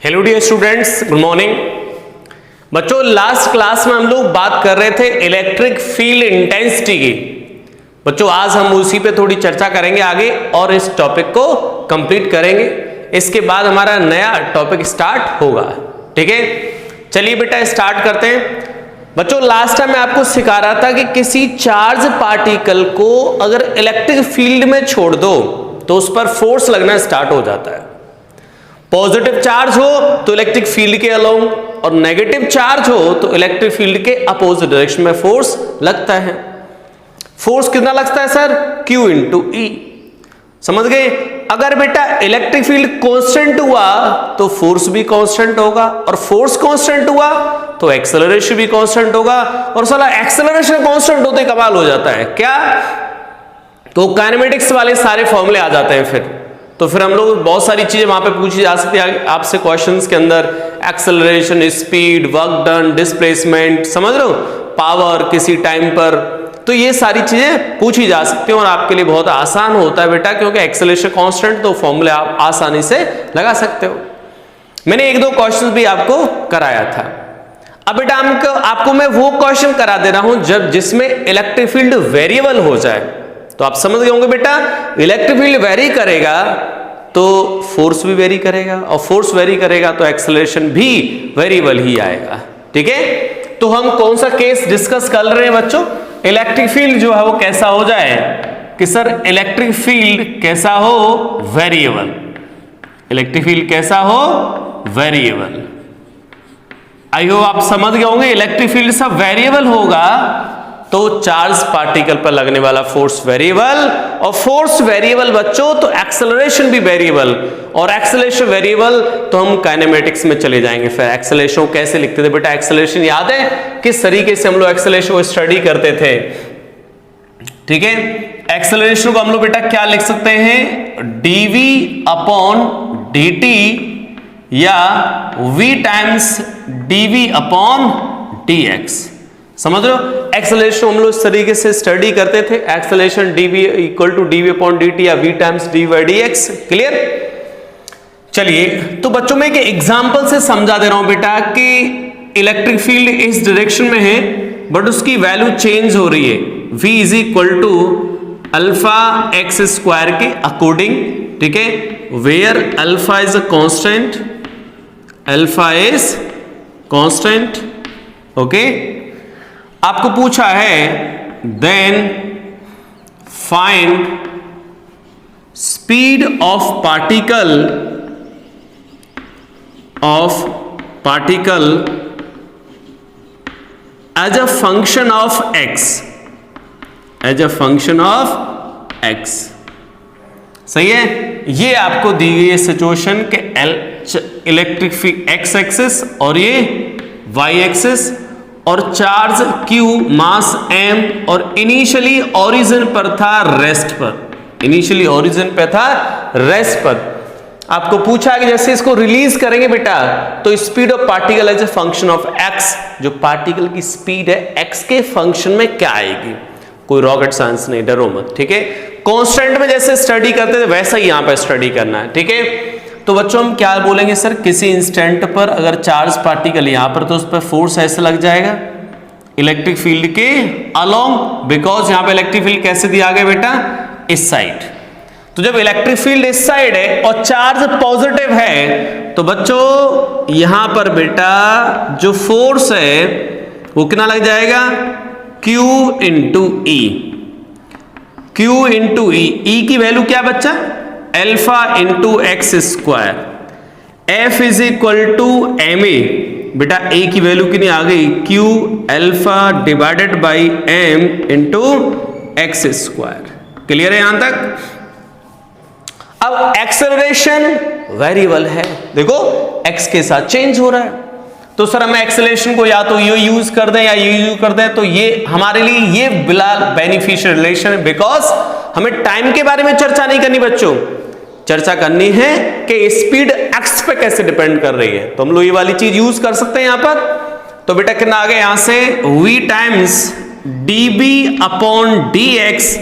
Hello dear students, good morning. बच्चों, last class में हम लोग बात कर रहे थे इलेक्ट्रिक फील्ड इंटेंसिटी की। बच्चों, आज हम उसी पे थोड़ी चर्चा करेंगे आगे और इस टॉपिक को कंप्लीट करेंगे। इसके बाद हमारा नया टॉपिक स्टार्ट होगा। ठीक है, चलिए बेटा स्टार्ट करते हैं। बच्चों, लास्ट टाइम मैं आपको सिखा रहा था कि किसी चार्ज पार्टिकल को अगर इलेक्ट्रिक फील्ड में छोड़ दो तो उस पर फोर्स लगना स्टार्ट हो जाता है। पॉजिटिव चार्ज हो तो इलेक्ट्रिक फील्ड के अलोंग और नेगेटिव चार्ज हो तो इलेक्ट्रिक फील्ड के अपोजिट डायरेक्शन में फोर्स लगता है। फोर्स कितना लगता है सर? Q इंटू ई। समझ गए? अगर बेटा इलेक्ट्रिक फील्ड कांस्टेंट हुआ तो फोर्स भी कांस्टेंट होगा, और फोर्स कांस्टेंट हुआ तो एक्सेलरेशन भी कांस्टेंट होगा। और साला एक्सेलरेशन कांस्टेंट होते कमाल हो जाता है क्या? तो काइनेमेटिक्स वाले सारे फॉर्मूले आ जाते हैं। फिर हम लोग बहुत सारी चीजें वहां पे पूछी जा सकती है आपसे क्वेश्चंस के अंदर। Acceleration, speed, work done, displacement, समझ रहे हो, पावर किसी टाइम पर, तो ये सारी चीजें पूछी जा सकती हैं और आपके लिए बहुत आसान होता है बेटा, क्योंकि एक्सेलरेशन कांस्टेंट तो फॉर्मूले आप आसानी से लगा सकते हो। मैंने एक दो क्वेश्चन भी आपको कराया था। अब बेटा आपको मैं वो क्वेश्चन करा दे रहा हूं जब जिसमें इलेक्ट्रिक फील्ड वेरिएबल हो जाए। तो आप समझ गए होंगे बेटा, इलेक्ट्रिक फील्ड वेरी करेगा तो फोर्स भी वेरी करेगा, और फोर्स वेरी करेगा तो एक्सेलरेशन भी वेरिएबल ही आएगा। ठीक है, तो हम कौन सा केस डिस्कस कर रहे हैं बच्चों? इलेक्ट्रिक फील्ड जो है वो कैसा हो जाए कि सर इलेक्ट्रिक फील्ड कैसा हो? वेरिएबल। इलेक्ट्रिक फील्ड कैसा हो? वेरिएबल। आई होप आप समझ गए होंगे। इलेक्ट्रिक फील्ड सब वेरिएबल होगा तो चार्ज पार्टिकल पर लगने वाला फोर्स वेरिएबल, और फोर्स वेरिएबल बच्चों तो एक्सेलरेशन भी वेरिएबल, और एक्सेलरेशन वेरिएबल तो हम काइनेमेटिक्स में चले जाएंगे। फिर एक्सेलरेशन को कैसे लिखते थे बेटा? एक्सेलरेशन याद है किस तरीके से हम लोग एक्सेलरेशन को स्टडी करते थे? ठीक है, एक्सेलरेशन को हम लोग बेटा क्या लिख सकते हैं? डीवी अपॉन dt या v times DV upon dx। समझ रहे हो? एक्सेलरेशन हम लोग इस तरीके से स्टडी करते थे। Acceleration dv equal to DV upon dt या v times dy dx। Clear? चलिए, तो बच्चों में एक एग्जांपल से समझा दे रहा हूं बेटा कि इलेक्ट्रिक फील्ड इस डायरेक्शन में है बट उसकी वैल्यू चेंज हो रही है। v is equal to alpha x square के अकॉर्डिंग। ठीक है, where alpha is a constant, alpha is constant. Okay, आपको पूछा है then find speed of particle as a function of x, as a function of x. सही है? ये आपको दी गई सिचुएशन के इलेक्ट्रिक फील्ड एक्स एक्सिस और ये वाई एक्सिस, और चार्ज Q, मास M, और इनिशियली ओरिजिन पर था रेस्ट पर। इनिशियली ओरिजिन पे था रेस्ट पर। आपको पूछा कि जैसे इसको रिलीज करेंगे बेटा तो speed of particle as a function of x, जो पार्टिकल की स्पीड है x के फंक्शन में क्या आएगी। कोई रॉकेट साइंस नहीं, डरो मत। ठीक है, कांस्टेंट में जैसे स्टडी करते थे वैसा ही यहां पर स्टडी करना है। ठीक है, तो बच्चों हम क्या बोलेंगे सर? किसी इंस्टेंट पर अगर चार्ज पार्टिकल यहां पर तो उस पर फोर्स ऐसे लग जाएगा इलेक्ट्रिक फील्ड के अलोंग, बिकॉज यहां पे इलेक्ट्रिक फील्ड कैसे दिया गया बेटा? इस साइड। तो जब इलेक्ट्रिक फील्ड इस साइड है और चार्ज पॉजिटिव है तो बच्चों यहां पर बेटा जो फोर्स है वो कितना लग जाएगा? Q into E. Q into E. E की वैल्यू क्या बच्चा? Alpha into x square. F is equal to M A. बेटा ए की वैल्यू कितनी आ गई? Q alpha divided by M into x square. Clear है यहां तक? अब एक्सेलरेशन वेरिएबल है, देखो x के साथ चेंज हो रहा है। तो सर हमें एक्सेलरेशन को या तो ये यूज कर दें या ये यूज कर दें, तो ये हमारे लिए ये बिल्कुल बेनिफिशियल रिलेशन है, बिकॉज हमें टाइम के बारे में चर्चा नहीं करनी बच्चों, चर्चा करनी है कि स्पीड x पे कैसे डिपेंड कर रही है। तो हम लोग ये वाली चीज यूज कर सकते हैं यहां पर। तो बेटा कितना आ गया यहां से? v times dB upon dx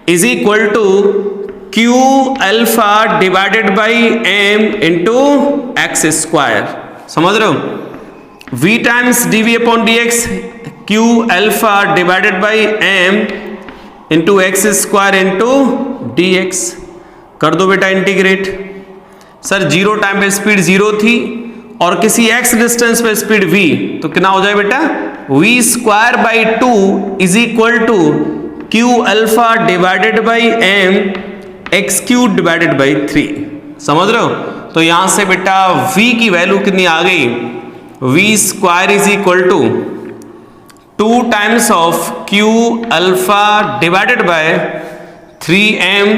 is equal to Q alpha divided by M into x square, समझ रहे हो, v times D V upon D x, Q alpha divided by M into x square into D x. कर दो बेटा integrate. Sir zero time पे speed zero थी और किसी x डिस्टेंस पे स्पीड v, तो कितना हो जाए बेटा, v square by 2 is equal to Q alpha divided by M x cube divided by 3, समझ रहे हो। तो यहां से बेटा v की वैल्यू कितनी आ गई, v square is equal to 2 times of Q alpha divided by 3m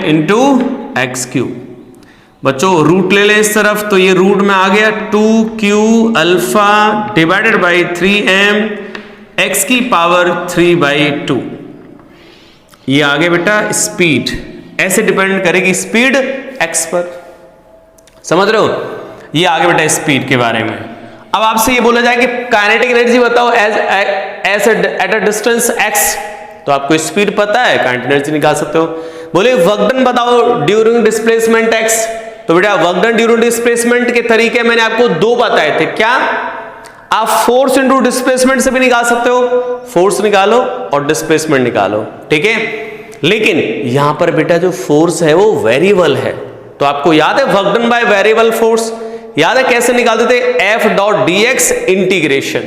into x cube. बच्चों रूट ले लें इस तरफ, तो ये रूट में आ गया 2q alpha divided by 3m x की पावर 3/2। ये आगे बेटा स्पीड ऐसे डिपेंड करेगी स्पीड x पर, समझ रहे हो। ये आगे बेटा स्पीड के बारे में। अब आपसे ये बोला जाए कि काइनेटिक एनर्जी बताओ as at a distance x, तो आपको स्पीड पता है, काइनेटिक एनर्जी निकाल सकते हो। बोले वर्क डन बताओ ड्यूरिंग डिस्प्लेसमेंट x, तो बेटा वर्क डन ड्यूरिंग डिस्प्लेसमेंट के तरीके मैंने आपको दो बताए थे। क्या आप फोर्स इनटू डिस्प्लेसमेंट से भी निकाल सकते हो, फोर्स निकालो और डिस्प्लेसमेंट निकालो, ठीक है। लेकिन यहां पर बेटा जो फोर्स है वो वेरिएबल है, तो आपको याद है work done by variable force, याद है कैसे निकालते थे, F dot D x integration.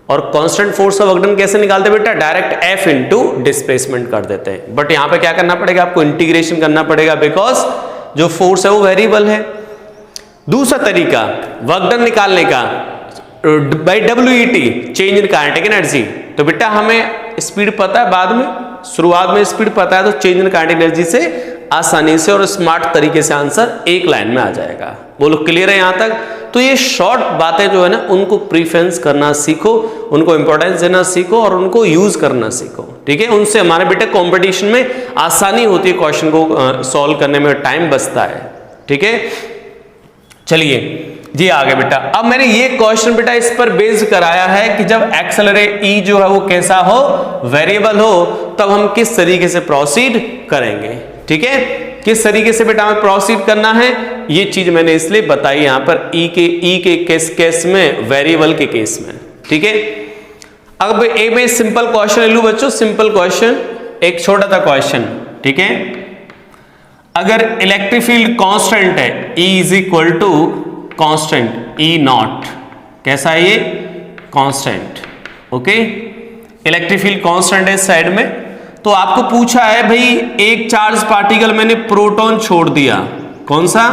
और कांस्टेंट फोर्स का वर्क डन कैसे निकालते बेटा, डायरेक्ट एफ इंटू डिस्प्लेसमेंट कर देते हैं। बट यहां पे क्या करना पड़ेगा, आपको इंटीग्रेशन करना पड़ेगा, बिकॉज जो फोर्स है वो वेरिएबल है। दूसरा तरीका वर्क डन निकालने का by WET, change in kinetic energy. तो बेटा हमें स्पीड पता है, बाद में शुरुआत में स्पीड पता है, तो चेंज इन काइनेटिक एनर्जी से आसानी से और स्मार्ट तरीके से आंसर एक लाइन में आ जाएगा। बोलो क्लियर है यहां तक। तो ये शॉर्ट बातें जो है ना, उनको प्रीफरेंस करना सीखो, उनको इंपॉर्टेंस देना सीखो और उनको यूज करना सीखो, ठीक है। उनसे हमारे बेटे कंपटीशन में आसानी होती है, क्वेश्चन को सॉल्व करने में टाइम बचता है, ठीक है। चलिए जी आगे बेटा। अब मैंने ये क्वेश्चन बेटा इस पर बेस्ड कराया है कि जब एक्सेलरेट ई जो है वो कैसा हो, वेरिएबल हो, तब हम किस तरीके से प्रोसीड करेंगे, ठीक है। किस तरीके से बेटा हमें प्रोसीड करना है, ये चीज मैंने इसलिए बताई यहां पर ई के केस में, वेरिएबल के केस में, ठीक है। अब ए में सिंपल क्वेश्चन ले लूं बच्चों, सिंपल क्वेश्चन, एक छोटा सा क्वेश्चन, ठीक है। अगर इलेक्ट्रिक फील्ड कांस्टेंट है, E is equal to constant E naught, कैसा है ये, constant, okay. Electric field constant है इस साइड में, तो आपको पूछा है भाई एक चार्ज पार्टिकल मैंने प्रोटॉन छोड़ दिया, कौन सा,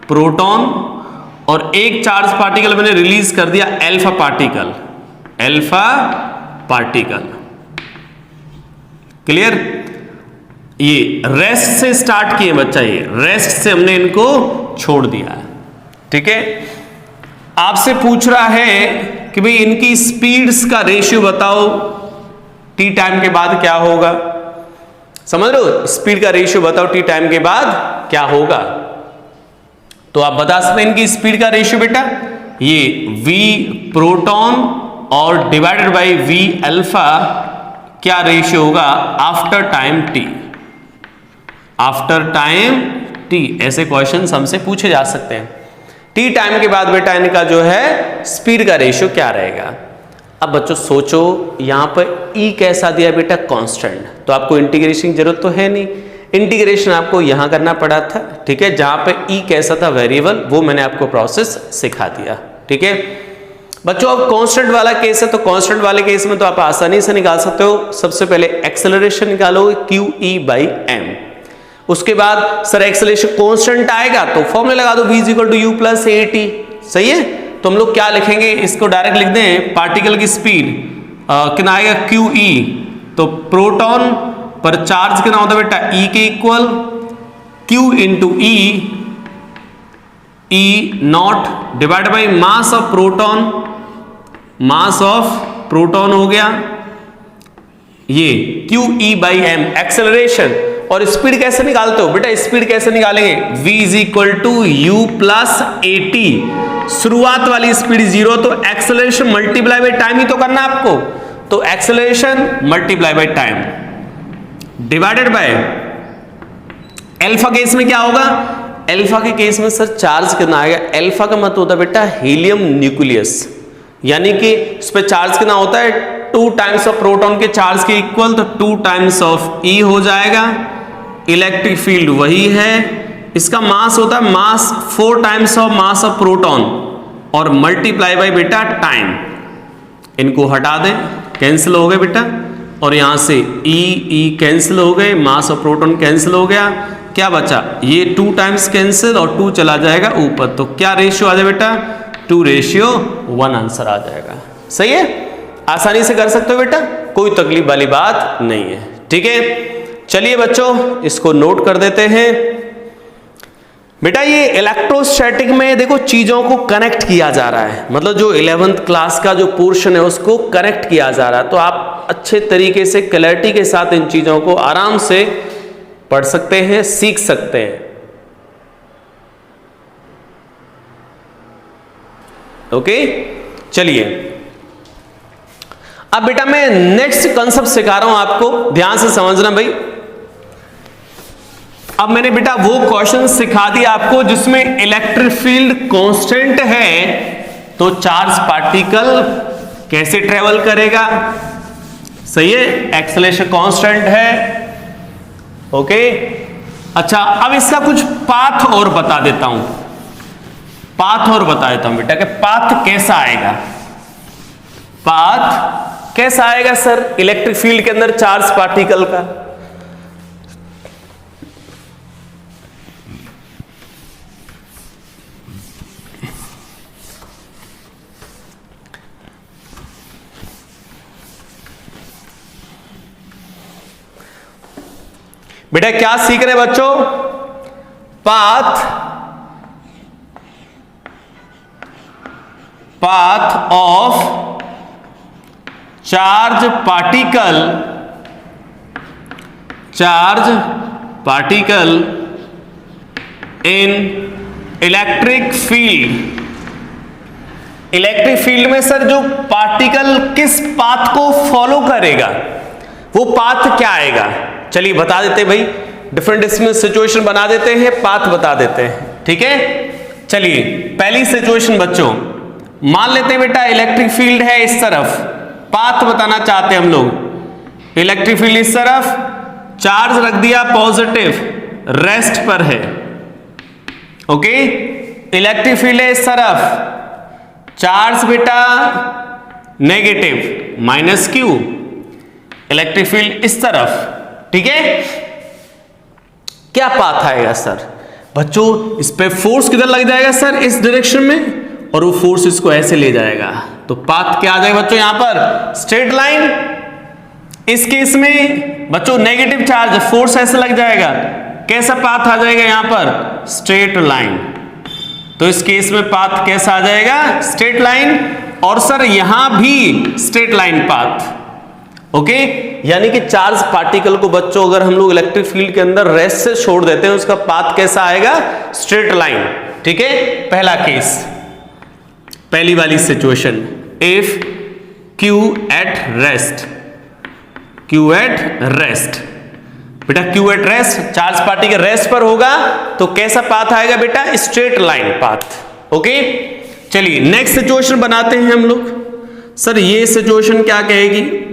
प्रोटॉन, और एक चार्ज पार्टिकल मैंने रिलीज कर दिया alpha particle, alpha particle, clear. ये रेस्ट से स्टार्ट किए बच्चा, ये रेस्ट से हमने इनको छोड़ दिया है, ठीक है। आपसे पूछ रहा है कि भाई इनकी स्पीड्स का रेशियो बताओ, टी टाइम के बाद क्या होगा, समझ रहे हो, स्पीड का रेशियो बताओ टी टाइम के बाद क्या होगा। तो आप बता सकते हैं इनकी स्पीड का रेशियो बेटा, ये v प्रोटॉन और डिवाइडेड बाय v अल्फा, क्या रेशियो होगा after time t, after time t। ऐसे क्वेश्चंस हमसे पूछे जा सकते हैं। टी टाइम के बाद बेटा इनका जो है स्पीड का रेशियो क्या रहेगा। अब बच्चों सोचो, यहां पर E कैसा दिया बेटा, कांस्टेंट, तो आपको इंटीग्रेशन की जरूरत तो है नहीं, इंटीग्रेशन आपको यहां करना पड़ा था, ठीक है। जहां पे E कैसा था, वेरिएबल, वो मैंने आपको प्रोसेस सिखा दिया, ठीक है बच्चों। अब कांस्टेंट वाला केस है, तो कांस्टेंट वाले केस में तो आप आसानी से निकाल सकते हो। सबसे पहले एक्सेलरेशन निकालोगे QE/m, उसके बाद सर एक्सेलरेशन कांस्टेंट आएगा तो फॉर्मूला लगा दो v = u + at, सही है। तो हम लोग क्या लिखेंगे, इसको डायरेक्ट लिख दें, पार्टिकल की स्पीड कितना आएगा QE, तो प्रोटॉन पर चार्ज कितना होता है बेटा, E के equal Q × E not divide by mass of proton, mass of proton हो गया ये QE/m एक्सेलरेशन। और स्पीड कैसे निकालते हो बेटा, स्पीड कैसे निकालेंगे, v = u + at, शुरुआत वाली स्पीड 0, तो एक्सेलरेशन मल्टीप्लाई बाय टाइम ही तो करना आपको, तो acceleration multiply by time, divided by alpha case में क्या होगा, अल्फा के केस में सर चार्ज कितना आएगा, अल्फा का मतलब होता है बेटा हीलियम न्यूक्लियस, यानी कि इस पे चार्ज कितना होता है 2 टाइम्स ऑफ प्रोटॉन के चार्ज के इक्वल, तो 2 टाइम्स ऑफ ई हो जाएगा। इलेक्ट्रिक फील्ड वही है, इसका मास होता है मास 4 times of mass of proton और मल्टीप्लाई बाय बेटा टाइम। इनको हटा दें, कैंसिल हो गए बेटा, और यहां से ई कैंसिल हो गए, मास ऑफ प्रोटॉन कैंसिल हो गया, क्या बचा ये 2 टाइम्स कैंसिल और 2 चला जाएगा ऊपर, तो क्या रेशियो आ जाए बेटा 2:1 आंसर आ जाएगा। सही है, आसानी से कर सकते हो बेटा, कोई तकलीफ वाली बात नहीं है। ठीक है, चलिए बच्चों इसको नोट कर देते हैं। बेटा ये इलेक्ट्रोस्टैटिक में देखो चीजों को कनेक्ट किया जा रहा है, मतलब जो 11th क्लास का जो पोर्शन है उसको कनेक्ट किया जा रहा है, तो आप अच्छे तरीके से क्लैरिटी के साथ इन चीजों को आराम से पढ़ सकते हैं, सीख सकते हैं। ओके, चलिए अब बेटा मैं नेक्स्ट कंसेप्ट सिखा रहा हूं आपको, ध्यान से समझना भाई। अब मैंने बेटा वो क्वेश्चन सिखा दिया आपको जिसमें इलेक्ट्रिक फील्ड कांस्टेंट है, तो चार्ज पार्टिकल कैसे ट्रेवल करेगा। सही है, एक्सेलरेशन कांस्टेंट है। ओके, अच्छा अब इसका कुछ पाथ और बता देता हूं, पाथ और बता देता हूं बेटा कि पाथ कैसा आएगा। पाथ कैसा आएगा सर इलेक्ट्रिक फील्ड के अंदर चार्ज पार्टिकल का। बेटा क्या सीख रहे बच्चों, path of charge particle in electric field. Electric field में सर जो पार्टिकल किस पाथ को फॉलो करेगा, वो पाथ क्या आएगा। चलिए बता देते भाई, डिफरेंट इसमें सिचुएशन बना देते हैं, पाथ बता देते हैं। ठीक है, चलिए पहली सिचुएशन बच्चों, मान लेते हैं बेटा इलेक्ट्रिक फील्ड है इस तरफ, पाथ बताना चाहते हैं हम लोग। इलेक्ट्रिक फील्ड इस तरफ, चार्ज रख दिया पॉजिटिव, रेस्ट पर है। ओके, इलेक्ट्रिक फील्ड है इस तरफ, चार्ज बेटा नेगेटिव -q, इलेक्ट्रिक फील्ड इस तरफ। ठीक है, क्या पाथ आएगा सर बच्चों, इस पे फोर्स किधर लग जाएगा सर इस डायरेक्शन में, और वो फोर्स इसको ऐसे ले जाएगा, तो पाथ क्या आ जाएगा बच्चों यहां पर स्ट्रेट लाइन। इस केस में बच्चों नेगेटिव चार्ज, फोर्स ऐसे लग जाएगा, कैसा पाथ आ जाएगा यहां पर स्ट्रेट लाइन। तो इस केस में पाथ कैसा आ जाएगा स्ट्रेट लाइन, और सर यहां भी स्ट्रेट लाइन पाथ। ओके, यानी कि चार्ज पार्टिकल को बच्चों अगर हम लोग इलेक्ट्रिक फील्ड के अंदर रेस्ट से छोड़ देते हैं, उसका पाथ कैसा आएगा स्ट्रेट लाइन। ठीक है, पहला केस, पहली वाली situation, if Q at rest, Q at rest, बेटा Q at rest, charge particle rest पर होगा, तो कैसा पाथ आएगा बेटा स्ट्रेट लाइन पाथ। ओके, चलिए नेक्स्ट सिचुएशन बनाते हैं हम लोग। सर ये सिचुएशन क्या कहेगी,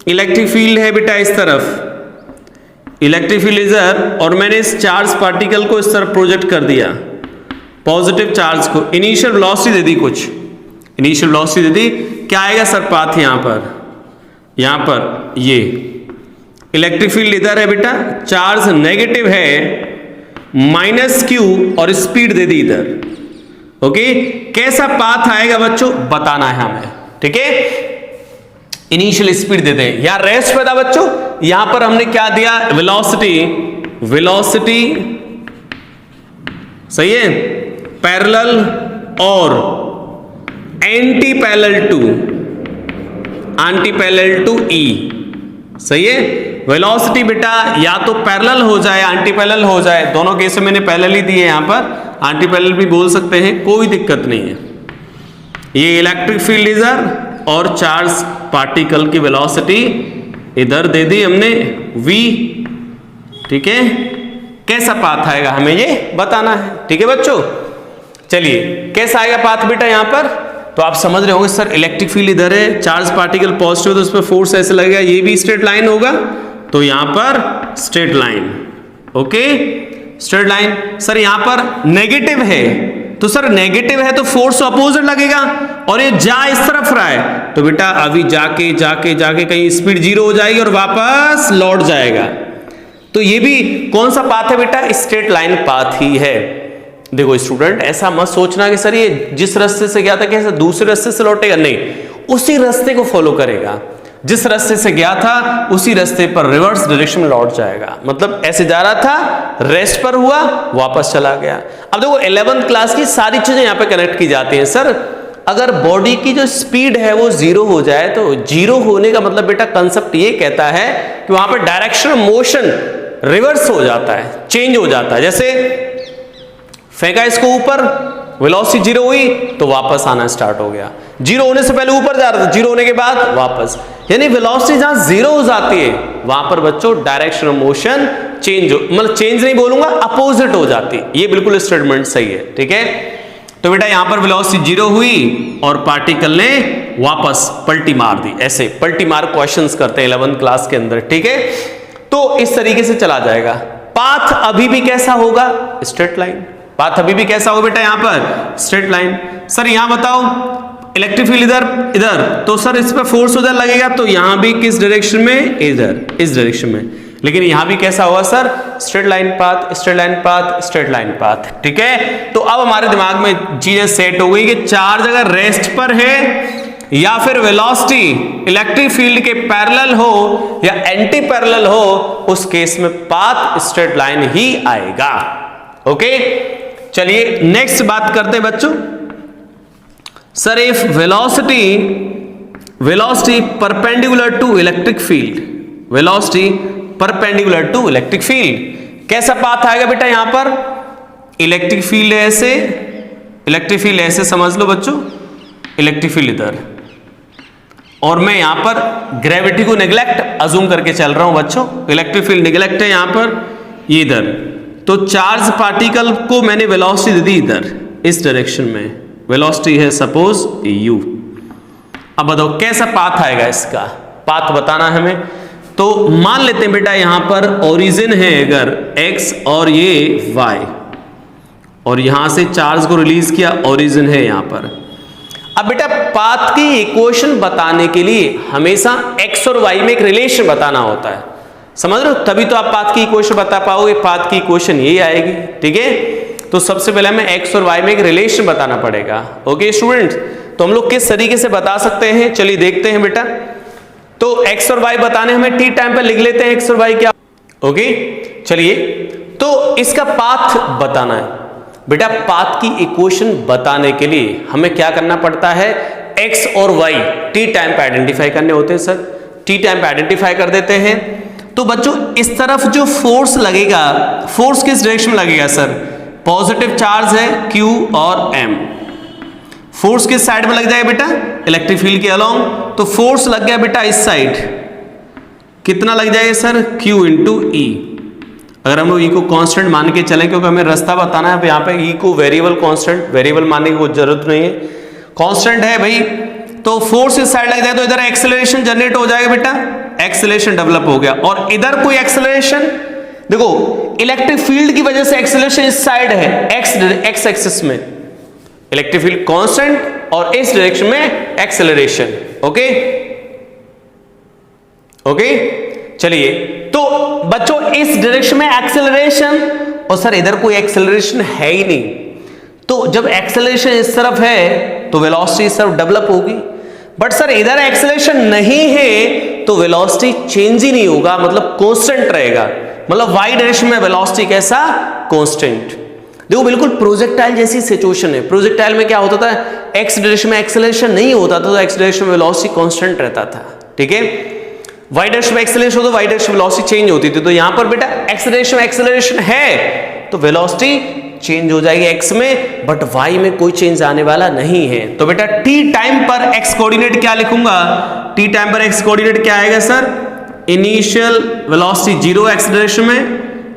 इलेक्ट्रिक फील्ड है बेटा इस तरफ, इलेक्ट्रिक फील्ड इधर, और मैंने इस चार्ज पार्टिकल को इस तरफ प्रोजेक्ट कर दिया, पॉजिटिव चार्ज को, इनिशियल वेलोसिटी दे दी, कुछ इनिशियल वेलोसिटी दे दी, क्या आएगा सर पाथ यहां पर ये इलेक्ट्रिक फील्ड इधर है बेटा, चार्ज नेगेटिव है -q, और स्पीड दे दी इधर। ओके, कैसा पाथ आएगा बच्चों बताना है हमें। ठीक है, इनिशियल स्पीड देते हैं, यहां रेस्ट पे था बच्चों, यहां पर हमने क्या दिया वेलोसिटी सही है, पैरेलल और एंटी पैरेलल टू ई। सही है, वेलोसिटी बेटा या तो पैरेलल हो जाए एंटी पैरेलल हो जाए, दोनों केस में मैंने पैरेलल ही दिए, यहां पर एंटी पैरेलल भी बोल सकते हैं, कोई दिक्कत नहीं है। ये इलेक्ट्रिक फील्ड इधर और चार्ज पार्टिकल की वेलोसिटी इधर दे दी हमने v, ठीक है, कैसा पाथ आएगा हमें ये बताना है। ठीक है बच्चों, चलिए कैसा आएगा पाथ बेटा यहाँ पर, तो आप समझ रहे होंगे सर इलेक्ट्रिक फील्ड इधर है, चार्ज पार्टिकल पॉजिटिव तो उस पर फोर्स ऐसे लगेगा, ये भी स्ट्रेट लाइन होगा, तो यहां पर straight line, okay straight line. Sir यहां पर नेगेटिव है, तो सर नेगेटिव है तो फोर्स अपोजिट लगेगा, और ये जा इस तरफ रहा है तो बेटा अभी जाके जाके जाके कहीं स्पीड जीरो हो जाएगी और वापस लौट जाएगा। तो ये भी कौन सा पाथ है बेटा, स्ट्रेट लाइन पाथ ही है। देखो स्टूडेंट ऐसा मत सोचना कि सर ये जिस रास्ते से गया था कैसे दूसरे रास्ते से लौटेगा, नहीं, उसी रास्ते को फॉलो करेगा, जिस रास्ते से गया था उसी रास्ते पर रिवर्स डायरेक्शन में लौट जाएगा। मतलब ऐसे जा रहा था, रेस्ट पर हुआ, वापस चला गया। अब देखो 11th क्लास की सारी चीजें यहां पे कनेक्ट की जाती हैं। सर अगर बॉडी की जो स्पीड है वो जीरो हो जाए, तो जीरो होने का मतलब बेटा कंसेप्ट ये कहता है कि वहां पर डायरेक्शन मोशन रिवर्स हो जाता है, चेंज हो जाता है। जैसे फेंका इसको ऊपर, वेलोसिटी जीरो हुई तो वापस आना स्टार्ट हो गया, जीरो होने से पहले ऊपर जा रहा था, जीरो होने के बाद वापस, यानी वेलोसिटी जहां जीरो हो जाती है वहां पर बच्चों डायरेक्शन ऑफ मोशन चेंज, मतलब चेंज नहीं बोलूंगा, अपोजिट हो जाती है। ये बिल्कुल स्टेटमेंट सही है। ठीक है, तो बेटा यहां पर वेलोसिटी जीरो हुई और पार्टिकल ने वापस पलटी मार दी। ऐसे पलटी मार क्वेश्चंस करते हैं 11th क्लास के अंदर। ठीक है, तो इस तरीके से चला जाएगा। पाथ अभी भी कैसा होगा, स्ट्रेट लाइन। पाथ अभी भी कैसा होगा बेटा, यहां पर स्ट्रेट लाइन। सर यहां बताओ इलेक्ट्रिक फील्ड इधर इधर, तो सर इस पर फोर्स उधर लगेगा, तो यहां भी किस डायरेक्शन में, इधर इस डायरेक्शन में। लेकिन यहां भी कैसा होगा sir, straight line path, straight line path, straight line path. ठीक है, तो अब हमारे दिमाग में चीजें सेट हो गई कि चार्ज अगर रेस्ट पर है या फिर वेलोसिटी इलेक्ट्रिक फील्ड के पैरेलल हो या एंटी पैरेलल हो, उस केस में पाथ स्ट्रेट लाइन ही आएगा। ओके, चलिए नेक्स्ट बात करते हैं बच्चों। Sir if velocity perpendicular to electric field, velocity perpendicular to electric field, कैसा पाथ आएगा बेटा यहां पर, इलेक्ट्रिक फील्ड ऐसे, इलेक्ट्रिक फील्ड ऐसे समझ लो बच्चों, इलेक्ट्रिक फील्ड इधर, और मैं यहां पर ग्रेविटी को नेग्लेक्ट अज्यूम करके चल रहा हूं बच्चों, इलेक्ट्रिक फील्ड नेग्लेक्ट है यहां पर, ये इधर, तो चार्ज पार्टिकल को मैंने वेलोसिटी दे दी इधर इस डायरेक्शन में, वेलोसिटी है सपोज u। अब बताओ कैसा पाथ आएगा, इसका पाथ बताना है हमें। तो मान लेते हैं बेटा यहां पर ओरिजिन है अगर x और ये y, और यहां से चार्ज को रिलीज किया, ओरिजिन है यहां पर। अब बेटा पाथ की इक्वेशन बताने के लिए हमेशा x और y में एक रिलेशन बताना होता है, समझ रहे हो, तभी तो आप पाथ की इक्वेशन बता पाओगे। पाथ की इक्वेशन यही आएगी। ठीक है, तो सबसे पहले हमें x और y में एक रिलेशन बताना पड़ेगा। ओके स्टूडेंट्स, तो हम लोग किस तरीके से बता सकते हैं, चलिए देखते हैं बेटा। तो x और y बताने हमें t टाइम पर लिख लेते हैं x और y क्या। ओके चलिए, तो इसका पाथ बताना है बेटा। पाथ की इक्वेशन बताने के लिए हमें क्या करना पड़ता है, x और y t टाइम पर आइडेंटिफाई करने होते हैं। सर t टाइम पर आइडेंटिफाई कर देते हैं। तो बच्चों इस तरफ जो फोर्स लगेगा, फोर्स किस डायरेक्शन में लगेगा सर, पॉजिटिव चार्ज है Q और M, फोर्स किस साइड में लग जाएगा बेटा, इलेक्ट्रिक फील्ड के अलोंग, तो फोर्स लग गया बेटा इस साइड, कितना लग जाएगा सर, Q इंटू E। अगर हम लोग E को कांस्टेंट मान के चलें, क्योंकि हमें रास्ता बताना है, यहाँ पे E को वेरिएबल कांस्टेंट, वेरिएबल मानने की कोई जरूरत नहीं है, कांस्टेंट है भाई। तो फोर्स इस साइड लग जाए तो इधर एक्सेलरेशन जनरेट हो जाएगा बेटा, एक्सेलरेशन डेवलप हो गया, और इधर कोई एक्सेलरेशन, देखो इलेक्ट्रिक फील्ड की वजह से एक्सेलरेशन इस साइड है, एक्स एक्सिस में इलेक्ट्रिक फील्ड कांस्टेंट, और इस डायरेक्शन में एक्सेलरेशन। ओके ओके, चलिए तो बच्चों इस डायरेक्शन में एक्सेलरेशन, और सर इधर कोई एक्सेलरेशन है ही नहीं, तो जब एक्सेलरेशन इस तरफ है तो वेलोसिटी इस तरफ डेवलप होगी, बट सर इधर एक्सेलरेशन नहीं है तो वेलोसिटी चेंज ही नहीं होगा, मतलब कांस्टेंट रहेगा, मतलब y डायरेक्शन में वेलोसिटी कैसा, कांस्टेंट। देखो बिल्कुल प्रोजेक्टाइल जैसी सिचुएशन है। प्रोजेक्टाइल में क्या होता था, x डायरेक्शन में एक्सेलरेशन नहीं होता था, तो x डायरेक्शन में वेलोसिटी कांस्टेंट रहता था। ठीक है, y डायरेक्शन में एक्सेलरेशन होता तो y डायरेक्शन में वेलोसिटी चेंज होती थी। तो यहां पर बेटा x डायरेक्शन में एक्सेलरेशन है तो वेलोसिटी चेंज हो जाएगी x में, बट y में कोई चेंज आने वाला नहीं है। तो बेटा t टाइम पर x कोऑर्डिनेट क्या लिखूंगा, t टाइम पर x कोऑर्डिनेट क्या आएगा sir, initial velocity zero x direction में,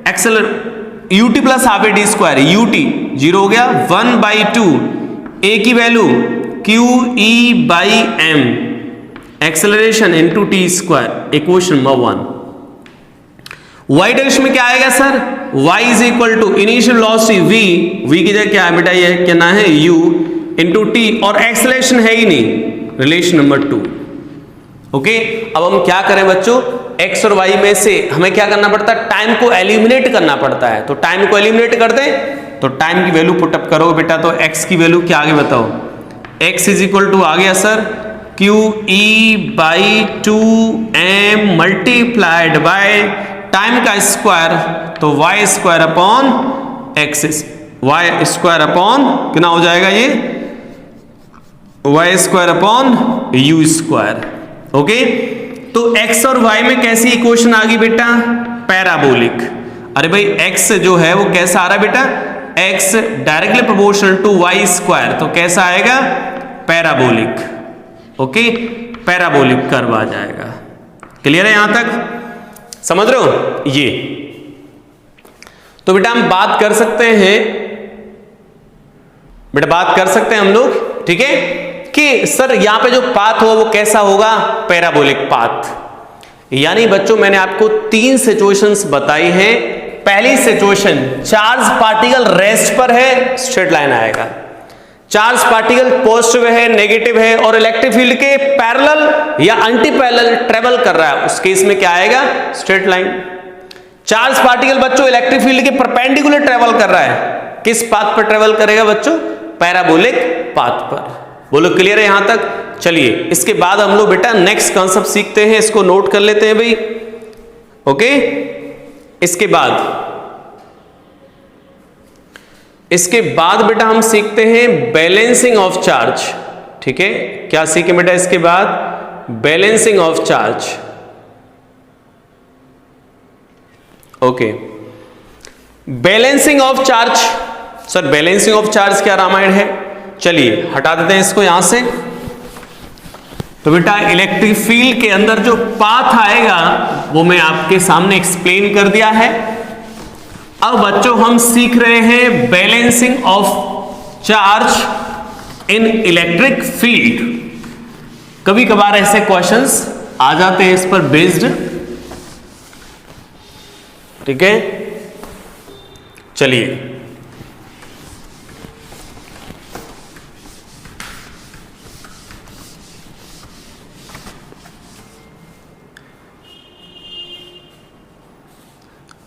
ut plus half A D square, ut 0 हो गया, 1/2 a की वैल्यू q e बाई m acceleration into T square, equation number 1। y direction में क्या आएगा sir, y is equal to initial velocity v की जगह क्या है बेटा, ये क्या ना है u इंटू टी, और एक्सेलरेशन है ही नहीं, रिलेशन नंबर 2। ओके, अब हम क्या करें बच्चों, x और y में से हमें क्या करना पड़ता है, टाइम को एलिमिनेट करना पड़ता है। तो टाइम को एलिमिनेट कर दें, तो टाइम की वैल्यू पुटअप करो बेटा, तो x की वैल्यू क्या आगे बताओ, x इज इक्वल टू आ गया sir q e by 2m multiplied by time का स्क्वायर, तो y square upon x, y square upon कितना हो जाएगा ये, y square upon u square. Okay, तो x और y में कैसी इक्वेशन आ गई बेटा, पैराबोलिक। अरे भाई x जो है वो कैसा आ रहा है बेटा, x directly proportional to y square, तो कैसा आएगा, पैराबोलिक। ओके, पैराबोलिक कर्व आ जाएगा। क्लियर है यहां तक, समझ रहे हो ये। तो बेटा हम बात कर सकते हैं, बेटा बात कर सकते हैं हम लोग, ठीक है, कि सर यहां पे जो पाथ हो वो कैसा होगा, पैराबोलिक पाथ। यानी बच्चों मैंने आपको 3 सिचुएशंस बताई हैं। पहली सिचुएशन, चार्ज पार्टिकल रेस्ट पर है, स्ट्रेट लाइन आएगा। चार्ज पार्टिकल पॉजिटिव है, नेगेटिव है, और इलेक्ट्रिक फील्ड के पैरेलल या एंटी पैरेलल ट्रेवल कर रहा है, उस केस में क्या आएगा, स्ट्रेट लाइन। चार्ज पार्टिकल बच्चों इलेक्ट्रिक फील्ड के परपेंडिकुलर ट्रेवल कर रहा है, किस पाथ पर ट्रेवल करेगा बच्चों, पैराबोलिक पाथ पर। बोलो क्लियर है यहां तक। चलिए इसके बाद हम लोग बेटा नेक्स्ट कॉन्सेप्ट सीखते हैं, इसको नोट कर लेते हैं भाई। ओके, इसके बाद बेटा हम सीखते हैं बैलेंसिंग ऑफ चार्ज। ठीक है, क्या सीखे बेटा इसके बाद, balancing of charge. Okay, balancing of charge, sir balancing of charge क्या रामायण है, चलिए हटा देते हैं इसको यहां से। तो बेटा इलेक्ट्रिक फील्ड के अंदर जो पाथ आएगा वो मैं आपके सामने एक्सप्लेन कर दिया है। अब बच्चों हम सीख रहे हैं balancing of charge in electric field. कभी कभार ऐसे क्वेश्चंस आ जाते हैं इस पर बेस्ड, ठीक है। चलिए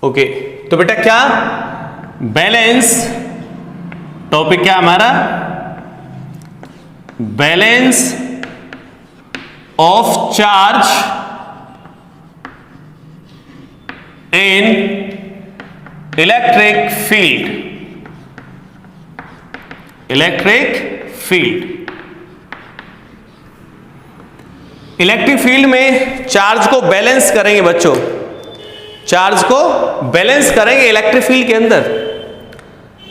ओके, तो बेटा क्या बैलेंस, टॉपिक क्या हमारा, balance of charge in electric field. Electric field, electric field में चार्ज को बैलेंस करेंगे बच्चों, चार्ज को बैलेंस करेंगे इलेक्ट्रिक फील्ड के अंदर,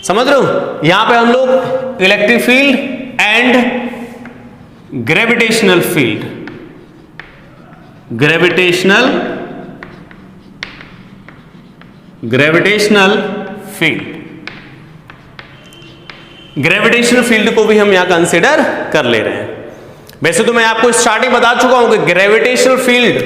समझ रहे हो। यहां पे हम लोग electric field and gravitational field, gravitational field, gravitational field को भी हम यहां कंसीडर कर ले रहे हैं। वैसे तो मैं आपको स्टार्टिंग बता चुका हूं कि ग्रेविटेशनल फील्ड,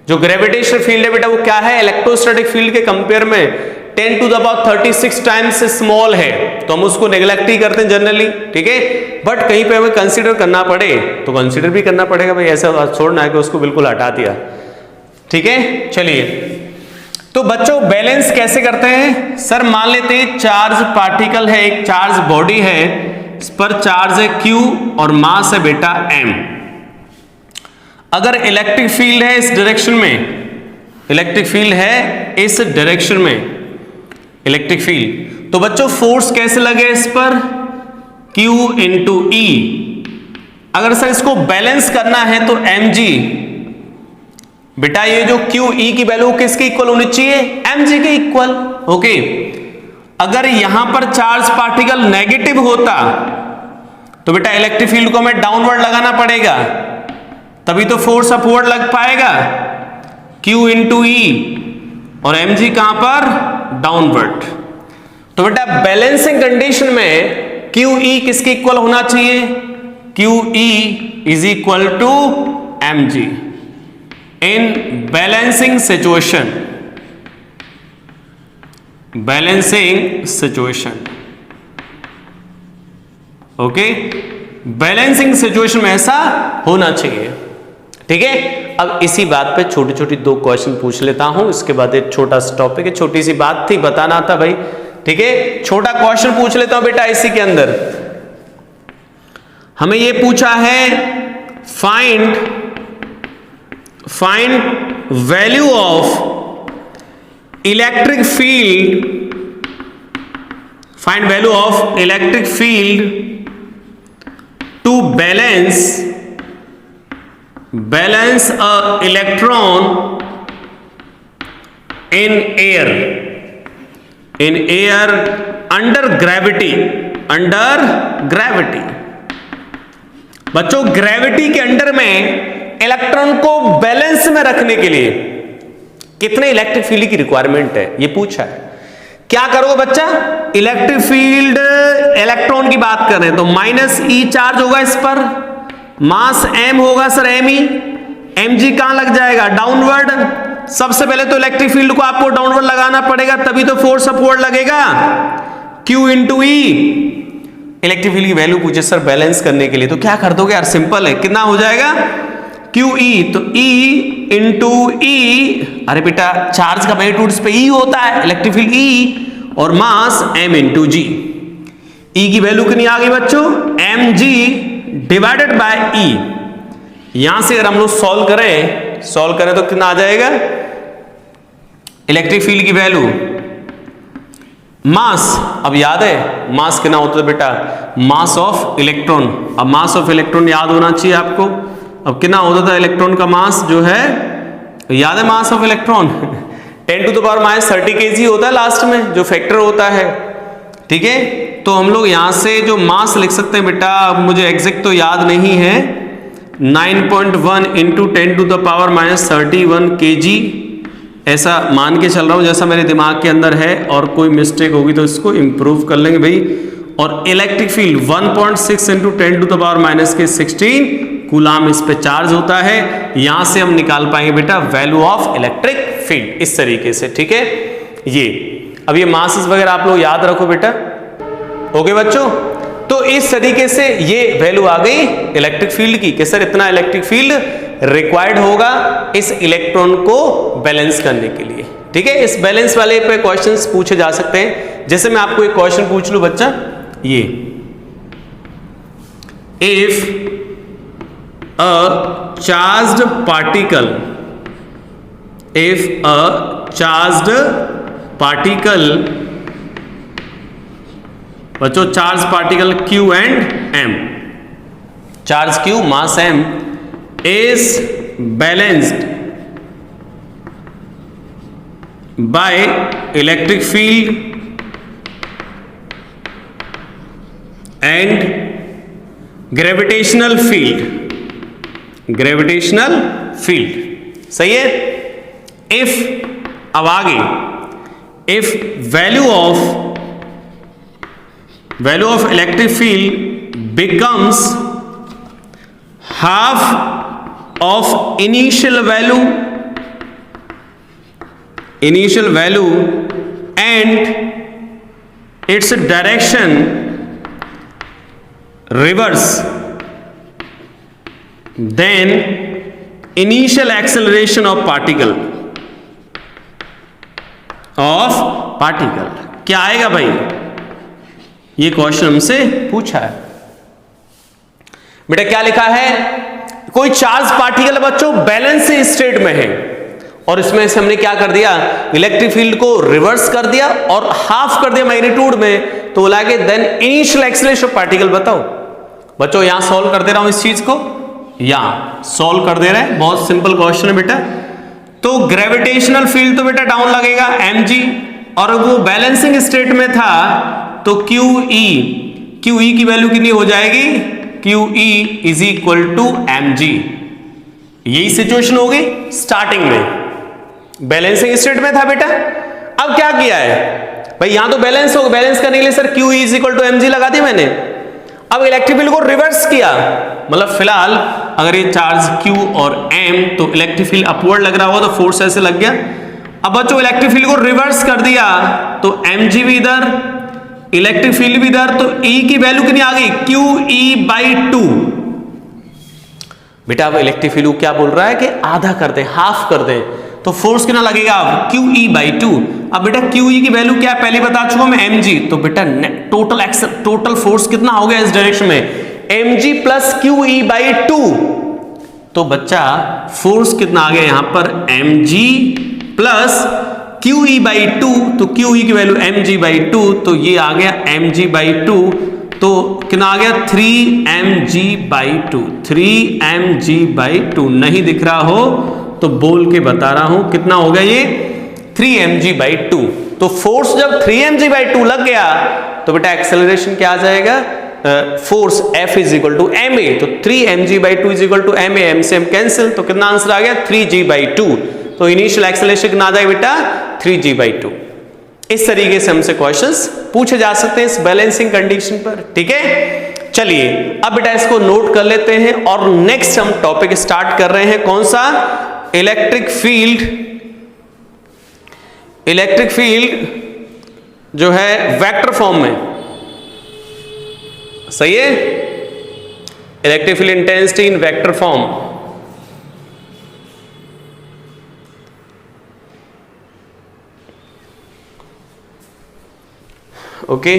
जो ग्रेविटेशनल फील्ड है बेटा वो क्या है, इलेक्ट्रोस्टैटिक फील्ड के कंपेयर में 10 to the power 36 times small है, तो हम उसको नेग्लेक्ट ही करते हैं जनरली, ठीक है। बट कहीं पे हमें कंसीडर करना पड़े तो कंसीडर भी करना पड़ेगा भाई, ऐसा छोड़ना है कि उसको बिल्कुल हटा दिया, ठीक है। चलिए तो बच्चों बैलेंस कैसे करते हैं, सर मान लेते हैं चार्ज पार्टिकल है, एक चार्ज बॉडी है, इस पर चार्ज है Q और मास है बेटा M। अगर इलेक्ट्रिक फील्ड है इस डायरेक्शन में, इलेक्ट्रिक फील्ड है इस डायरेक्शन में इलेक्ट्रिक फील्ड, तो बच्चों फोर्स कैसे लगे इस पर, Q इंटू E। अगर सर इसको बैलेंस करना है तो mg, बेटा ये जो Q E की वैल्यू किसके इक्वल होनी चाहिए, mg के इक्वल। ओके, अगर यहां पर चार्ज पार्टिकल नेगेटिव होता तो बेटा इलेक्ट्रिक फील्ड को हमें डाउनवर्ड लगाना पड़ेगा, तभी तो फोर्स अपवर्ड लग पाएगा। Q इंटू E और mg कहां पर, डाउनवर्ड। तो बेटा बैलेंसिंग कंडीशन में QE किसके इक्वल होना चाहिए, QE is equal to mg in balancing situation, balancing situation. Okay, balancing situation में ऐसा होना चाहिए। ठीक है, अब इसी बात पे छोटी छोटी 2 क्वेश्चन पूछ लेता हूं, इसके बाद एक छोटा सा टॉपिक है, छोटी सी बात थी बताना था भाई। ठीक है, छोटा क्वेश्चन पूछ लेता हूं बेटा। इसी के अंदर हमें ये पूछा है find value of electric field, find value of electric field to balance a electron in air under gravity। बच्चों ग्रेविटी के अंडर में इलेक्ट्रॉन को बैलेंस में रखने के लिए कितने इलेक्ट्रिक फील्ड की रिक्वायरमेंट है, ये पूछा है। क्या करोगे बच्चा, इलेक्ट्रिक फील्ड इलेक्ट्रॉन की बात कर रहे हैं तो -e चार्ज होगा इस पर, मास m होगा सर me, mg कहां लग जाएगा, डाउनवर्ड। सबसे पहले तो इलेक्ट्रिक फील्ड को आपको डाउनवर्ड लगाना पड़ेगा, तभी तो फोर्स अपवर्ड लगेगा, q इंटू ई। इलेक्ट्रिक फील्ड की वैल्यू पूछे सर बैलेंस करने के लिए, तो क्या कर दोगे यार, सिंपल है, कितना हो जाएगा QE, तो E इंटू ई, अरे बेटा चार्ज का मैग्नीट्यूड इस पे E होता है, इलेक्ट्रिक फील्ड E, और मास m इंटू जी। E की वैल्यू कितनी आ गई बच्चों, mg डिवाइडेड बाय E। यहां से अगर हम लोग सॉल्व करें तो कितना आ जाएगा, इलेक्ट्रिक फील्ड की वैल्यू, मास, अब याद है मास कितना होता है बेटा, मास ऑफ इलेक्ट्रॉन। अब मास ऑफ इलेक्ट्रॉन याद होना चाहिए आपको। अब कितना होता था इलेक्ट्रॉन का मास जो है, याद है मास ऑफ इलेक्ट्रॉन 10⁻³ kg होता है लास्ट में, जो फैक्टर होता है। ठीक है, तो हम लोग यहां से जो मास लिख सकते हैं बेटा, अब मुझे एग्जैक्ट तो याद नहीं है, 9.1 इंटू 10⁻31 kg, ऐसा मान के चल रहा हूं जैसा मेरे दिमाग के अंदर है, और कोई मिस्टेक होगी तो इसको इंप्रूव कर लेंगे भाई। और इलेक्ट्रिक फील्ड 1.6 इंटू 10⁻16 कूलाम इस पे चार्ज होता है। यहां से हम निकाल पाएंगे बेटा वैल्यू ऑफ इलेक्ट्रिक फील्ड इस तरीके से। ठीक है, ये अब ये मासेस वगैरह आप लोग याद रखो बेटा। ओके बच्चों, तो इस तरीके से ये वैल्यू आ गई इलेक्ट्रिक फील्ड की कि सर इतना इलेक्ट्रिक फील्ड रिक्वायर्ड होगा इस इलेक्ट्रॉन को बैलेंस करने के लिए। ठीक है, इस बैलेंस वाले पे क्वेश्चंस पूछे जा सकते हैं। जैसे मैं आपको एक क्वेश्चन पूछ लूं बच्चा, ये if a charged particle, if a charged particle, बच्चों charge particle Q and M, charge Q mass M is balanced by electric field and gravitational field, gravitational field. सही है, इफ, अब आगे, if value of electric field becomes half of initial value and its direction reverse, then initial acceleration of particle क्या आएगा भाई, ये question हमसे पूछा है बेटा। क्या लिखा है, कोई चार्ज पार्टिकल बच्चों बैलेंस स्टेट में है, और इसमें से हमने क्या कर दिया, इलेक्ट्रिक फील्ड को रिवर्स कर दिया और हाफ कर दिया मैग्नीट्यूड में, तो बोला कि then initial acceleration of particle. बताओ बच्चों, यहां सॉल्व कर दे रहा हूं इस चीज को, यहां सॉल्व कर दे रहे हैं, बहुत सिंपल क्वेश्चन है बेटा। तो ग्रेविटेशनल फील्ड तो बेटा डाउन लगेगा mg, और वो बैलेंसिंग स्टेट में था तो QE की वैल्यू कितनी हो जाएगी, QE is equal to mg। यही सिचुएशन हो गई स्टार्टिंग में। बैलेंसिंग स्टेट में था बेटा। अब क्या किया है भाई, यहां तो बैलेंस हो, बैलेंस करने के लिए sir Q is equal to M G लगा दी मैंने। अब इलेक्ट्रिक फील्ड को रिवर्स किया, मतलब फिलहाल अगर ये चार्ज Q और M तो इलेक्ट्रिक फील्ड अपवर्ड लग रहा हो तो फोर्स ऐसे लग गया। अब बच्चों इलेक्ट्रिक फील्ड को रिवर्स कर दिया तो mg भी इधर, इलेक्ट्रिक फील्ड भी इधर, तो E की वैल्यू कितनी आ गई, QE/2। बेटा अब इलेक्ट्रिक फील्ड को क्या बोल रहा है कि आधा कर दें, हाफ कर दें, तो फोर्स कितना लगेगा अब QE/2। अब बेटा QE की वैल्यू क्या है पहले बता चुका मैं mg, तो बेटा टोटल फोर्स कितना हो गया इस डायरेक्शन में mg प्लस QE/2। तो बच्चा फोर्स कितना आ गया यहां पर mg प्लस QE/2, तो QE की वैल्यू mg/2, तो ये आ गया mg/2, तो कितना आ गया 3mg/2। 3mg/2 नहीं दिख रहा हो तो बोल के बता रहा हूं कितना हो गया ये 3mg/2। तो फोर्स जब 3mg/2 लग गया तो बेटा एक्सेलरेशन क्या आ जाएगा, force F is equal to ma, तो 3mg/2 is equal to ma, m से m कैंसिल, तो कितना आंसर आ गया 3g/2। तो इनिशियल एक्सेलरेशन कितना आ जाएगा बेटा 3g/2। इस तरीके से हमसे क्वेश्चंस पूछे जा सकते हैं इस बैलेंसिंग कंडीशन पर, ठीक है। चलिए अब बेटा इसको नोट कर लेते हैं और नेक्स्ट हम टॉपिक स्टार्ट कर रहे हैं, कौन सा, इलेक्ट्रिक फील्ड। इलेक्ट्रिक फील्ड जो है वेक्टर फॉर्म में, सही है, electric field intensity in vector form. Okay,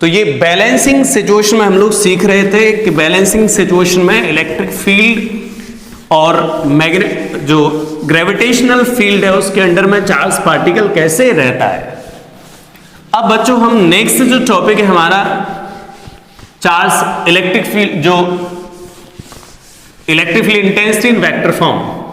तो ये बैलेंसिंग सिचुएशन में हम लोग सीख रहे थे कि बैलेंसिंग सिचुएशन में इलेक्ट्रिक फील्ड और मैग्नेट जो ग्रेविटेशनल फील्ड है उसके अंडर में चार्ज पार्टिकल कैसे रहता है। अब बच्चों हम नेक्स्ट जो टॉपिक है हमारा चार्ज इलेक्ट्रिक फील्ड, जो electric field intensity in vector form.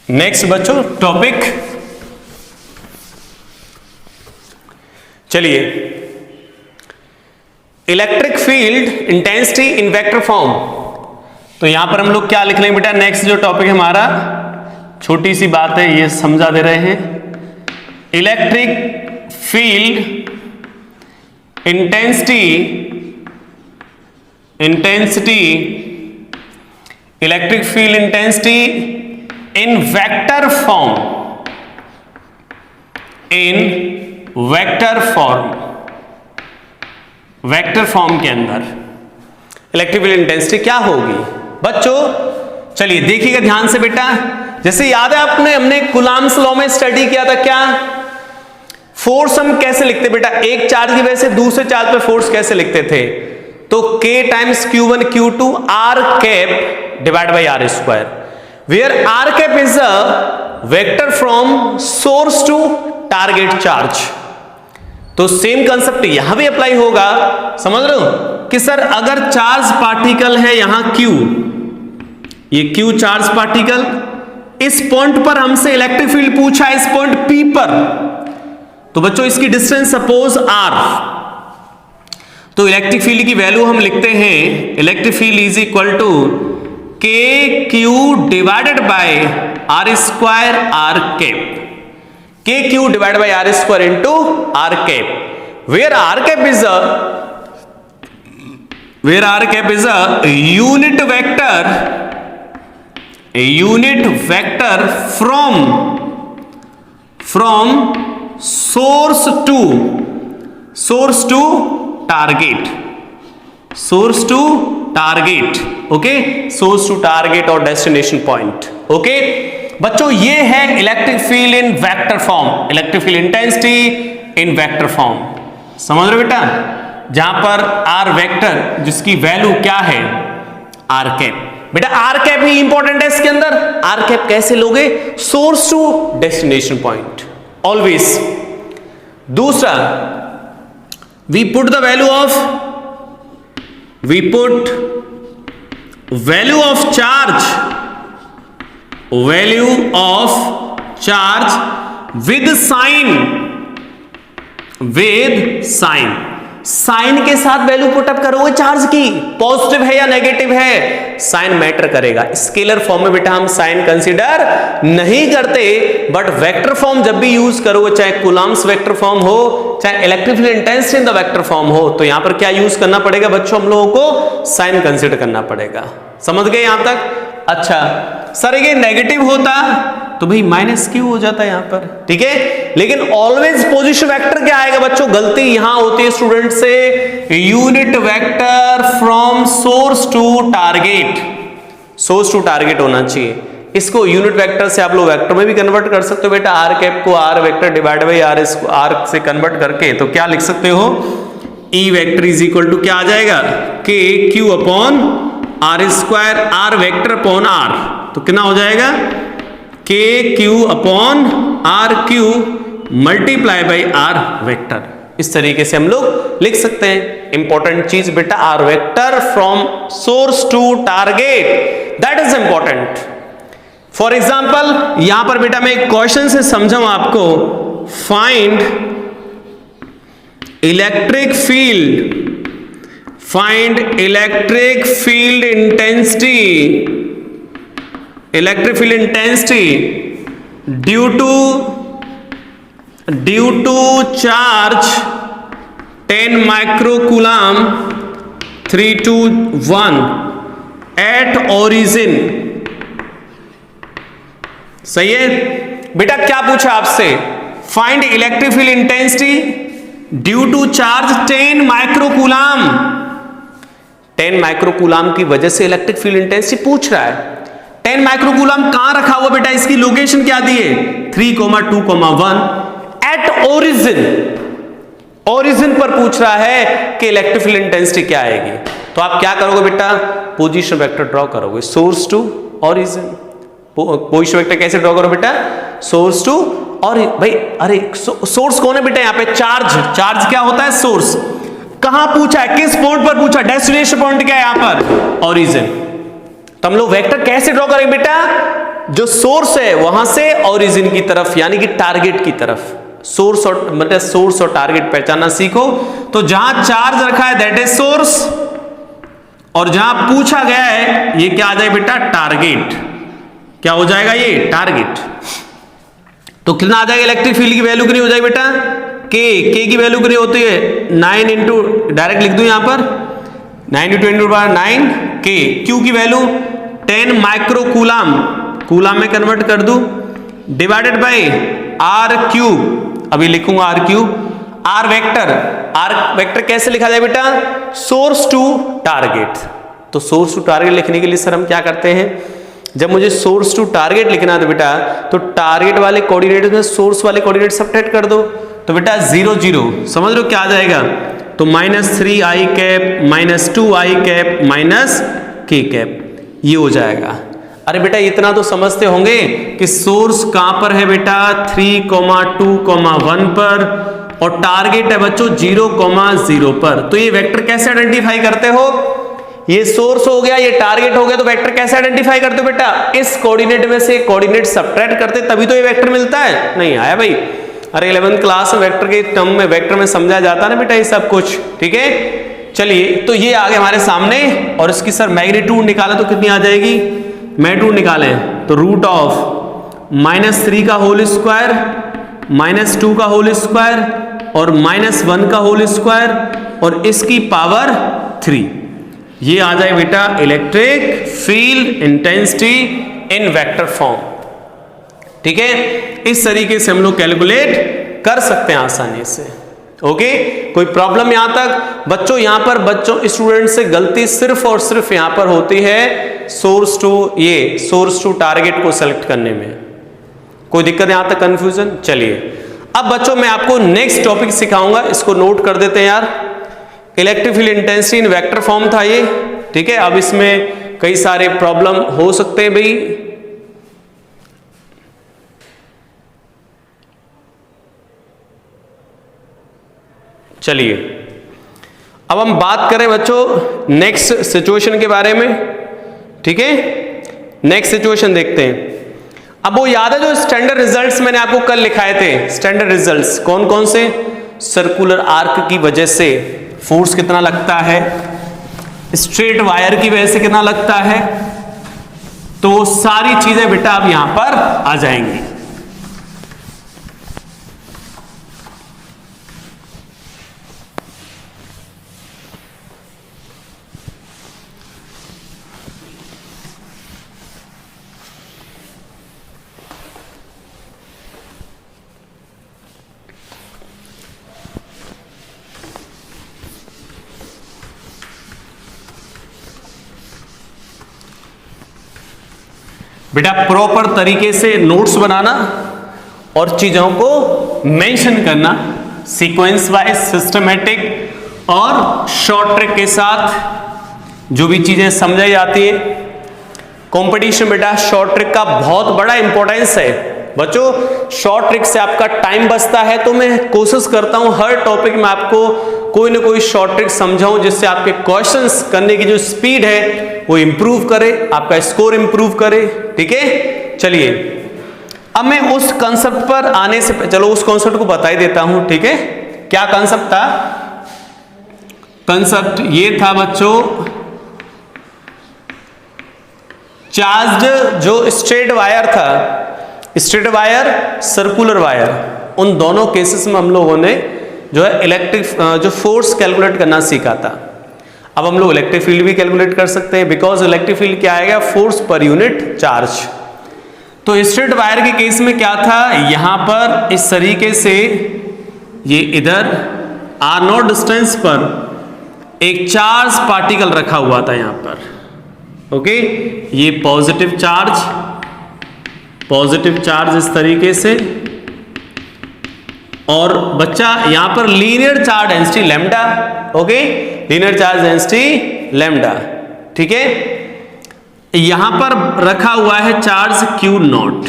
Next बच्चों टॉपिक, चलिए electric field intensity in vector form. तो यहां पर हम लोग क्या लिख लेंगे बेटा, नेक्स्ट जो टॉपिक है हमारा, छोटी सी बात है ये समझा दे रहे हैं, electric field intensity electric field intensity in vector form, in vector form के अंदर इलेक्ट्रिक फील्ड इंटेंसिटी क्या होगी बच्चों। चलिए देखिएगा ध्यान से बेटा, जैसे याद है हमने कुलाम्स लॉ में स्टडी किया था, क्या फोर्स हम कैसे लिखते बेटा, एक चार्ज की वजह से दूसरे चार्ज पे फोर्स कैसे लिखते थे, तो K times Q1 Q2 R cap divide by R square, where r cap is a vector from source to target charge। तो सेम कंसेप्ट यहां भी अप्लाई होगा, समझ रहे हो कि सर अगर चार्ज पार्टिकल है यहां Q, ये Q चार्ज पार्टिकल, इस पॉइंट पर हमसे इलेक्ट्रिक फील्ड पूछा इस पॉइंट P पर, तो बच्चों इसकी डिस्टेंस सपोज R, तो इलेक्ट्रिक फील्ड की वैल्यू हम लिखते हैं, electric field is equal to KQ divided by R square R cap, KQ divided by R square into R cap, where R cap is a unit vector from source to target, okay, source to target और destination point. Okay बच्चों, ये है electric field in vector form, electric field intensity in vector form, समझ रहे हो बेटा, जहां पर आर वेक्टर जिसकी वैल्यू क्या है आर कैप। बेटा आर कैप ही इंपॉर्टेंट है इसके अंदर, आर कैप कैसे लोगे, source to destination point, always दूसरा, we put the value of charge with sign के साथ वैल्यू पुटअप करोगे चार्ज की, पॉजिटिव है या नेगेटिव है, साइन मैटर करेगा। स्केलर फॉर्म में बेटा हम साइन कंसीडर नहीं करते, बट वेक्टर फॉर्म जब भी यूज करोगे, चाहे कूलम्ब्स वेक्टर फॉर्म हो, चाहे electric field intensity in the vector form हो, तो यहां पर क्या यूज करना पड़ेगा बच्चों, हम लोगों को साइन कंसीडर करना पड़ेगा। समझ गए यहां तक? अच्छा सर ये नेगेटिव होता तो भाई माइनस क्यू हो जाता है यहां पर, ठीक है। लेकिन ऑलवेज पोजीशन वेक्टर क्या आएगा बच्चों, गलती यहां होती है स्टूडेंट से, unit vector from source to target होना चाहिए। इसको यूनिट वेक्टर से आप लोग वेक्टर में भी कन्वर्ट कर सकते हो बेटा, आर कैप को R vector divide by R, इसको आर से कन्वर्ट करके तो क्या लिख सकते हो, E vector is equal to क्या आ जाएगा, K Q upon R square, R vector upon R, तो कितना हो जाएगा, K Q upon R Q multiply by R vector. इस तरीके से हम लोग लिख सकते हैं। इंपॉर्टेंट चीज बेटा R vector from source to target, that is important. For example यहां पर बेटा मैं एक क्वेश्चन से समझाऊं आपको, find electric field intensity due to charge 10 microcoulomb 3 to 1 at origin. सही है बेटा, क्या पूछा आपसे, find electric field intensity due to charge 10 microcoulomb. 10 microcoulomb की वजह से इलेक्ट्रिक फील्ड इंटेंसिटी पूछ रहा है। 10 माइक्रोकूलम कहां रखा हुआ बेटा, इसकी लोकेशन क्या दी है, 3, 2, 1 एट ओरिजिन पर पूछ रहा है कि इलेक्ट्रिक फील्ड इंटेंसिटी क्या आएगी। तो आप क्या करोगे बेटा, पोजीशन वेक्टर ड्रॉ करोगे, source to origin. Position vector कैसे ड्रॉ करो बेटा, सोर्स टू, और भाई अरे सोर्स कौन है बेटा यहाँ पे, चार्ज क्या होता है, सोर्स। कहां पूछा है, किस पॉइंट पर पूछा, डेस्टिनेशन पॉइंट क्या है यहाँ पर, ओरिजिन। तो हम लोग वेक्टर कैसे ड्रॉ करेंगे बेटा, जो सोर्स है वहां से ओरिजिन की तरफ, यानी कि टारगेट की तरफ। सोर्स और टारगेट पहचानना सीखो। तो जहां चार्ज रखा है दैट इज सोर्स, और जहां पूछा गया है ये क्या आ जाए बेटा, टारगेट। क्या हो जाएगा ये, टारगेट। तो कितना आ जाएगा, इलेक्ट्रिक फील्ड की वैल्यू कितनी हो जाएगी बेटा, के की वैल्यू कितनी होती है, 9 इंटू, डायरेक्ट लिख दूं यहां पर 9 × 10⁹ के। क्यू की वैल्यू 10 माइक्रोकूलम, कूलम में कन्वर्ट कर दूं, डिवाइडेड बाई आर क्यूब, अभी लिखूंगा आर क्यूब। आर वेक्टर कैसे लिखा जाए बेटा, सोर्स टू टारगेट। तो सोर्स टू टारगेट लिखने के लिए सर हम क्या करते हैं, जब मुझे सोर्स टू टारगेट लिखना था बेटा, तो टारगेट वाले कोऑर्डिनेट में सोर्स वाले कोऑर्डिनेट सब्ट्रैक्ट कर दो। तो बेटा 0 0, समझ लो क्या आ जाएगा, तो -3i cap -2i cap -k cap, ये हो जाएगा। अरे बेटा इतना तो समझते होंगे कि सोर्स कहां पर है बेटा, 3, 2, 1 पर, और टारगेट है बच्चों 0, 0 पर। तो ये वेक्टर कैसे आइडेंटिफाई करते हो, ये सोर्स हो गया, ये टारगेट हो गया, तो वेक्टर कैसे आइडेंटिफाई करते हो बेटा, इस कोऑर्डिनेट में से कोऑर्डिनेट सब्ट्रैक्ट करते तभी तो ये वेक्टर मिलता है। नहीं आया भाई, अरे 11th क्लास में वेक्टर के टर्म में, वेक्टर में समझा जाता ना बेटा ये सब कुछ, ठीक है। चलिए तो ये आ गया हमारे सामने, और इसकी सर मैग्नीट्यूड निकाला तो कितनी आ जाएगी, मैग्नीट्यूड निकालें तो √3 का होल स्क्वायर, -2 का होल स्क्वायर, और -1 का होल स्क्वायर, और इसकी पावर 3, ये आ जाए बेटा electric field intensity in vector form. ठीक है, इस तरीके से हम लोग कैलकुलेट कर सकते हैं आसानी से। ओके, कोई प्रॉब्लम यहां तक बच्चों? यहां पर बच्चों स्टूडेंट से गलती सिर्फ और सिर्फ यहां पर होती है सोर्स टू टारगेट को सेलेक्ट करने में। कोई दिक्कत यहां तक, कंफ्यूजन? चलिए अब बच्चों मैं आपको नेक्स्ट टॉपिक सिखाऊंगा, इसको नोट कर देते हैं यार। Electric field intensity in vector form था ये, ठीक है। अब इसमें कई सारे प्रॉब्लम हो सकते हैं भाई। चलिए अब हम बात करें बच्चों नेक्स्ट सिचुएशन के बारे में, ठीक है। नेक्स्ट सिचुएशन देखते हैं। अब वो याद है जो स्टैंडर्ड रिजल्ट्स मैंने आपको कल लिखाए थे, स्टैंडर्ड रिजल्ट्स कौन कौन से? सर्कुलर आर्क की वजह से फोर्स कितना लगता है, स्ट्रेट वायर की वजह से कितना लगता है, तो सारी चीजें बेटा अब यहां पर आ जाएंगी। बेटा प्रॉपर तरीके से नोट्स बनाना और चीजों को मेंशन करना सीक्वेंस वाइज, सिस्टमेटिक और शॉर्ट ट्रिक के साथ जो भी चीजें समझाई जाती है। कंपटीशन बेटा शॉर्ट ट्रिक का बहुत बड़ा इंपॉर्टेंस है बच्चों। शॉर्ट ट्रिक से आपका टाइम बचता है, तो मैं कोशिश करता हूं हर टॉपिक में आपको कोई ना कोई शॉर्ट ट्रिक समझाऊं जिससे आपके क्वेश्चंस करने की जो स्पीड है वो इंप्रूव करे, आपका स्कोर इंप्रूव करे, ठीक है। चलिए अब मैं उस कंसेप्ट पर आने से चलो उस कंसेप्ट को बता ही देता हूं, ठीक है। क्या कंसेप्ट था? कंसेप्ट ये था बच्चों, चार्ज्ड जो स्ट्रेट वायर था, स्ट्रेट वायर, सर्कुलर वायर, उन दोनों केसेस में हम लोगों ने जो है इलेक्ट्रिक जो फोर्स कैलकुलेट करना सीखा था। अब हम लोग इलेक्ट्रिक फील्ड भी कैलकुलेट कर सकते हैं, बिकॉज इलेक्ट्रिक फील्ड क्या आएगा? Force per unit charge. तो स्ट्रेट वायर के केस में क्या था? यहां पर इस तरीके से ये इधर r0 डिस्टेंस पर एक चार्ज पार्टिकल रखा हुआ था यहां पर, ओके। ये पॉजिटिव चार्ज इस तरीके से, और बच्चा यहां पर linear charge density lambda, okay, linear charge density lambda, ठीक है। यहां पर रखा हुआ है चार्ज Q0।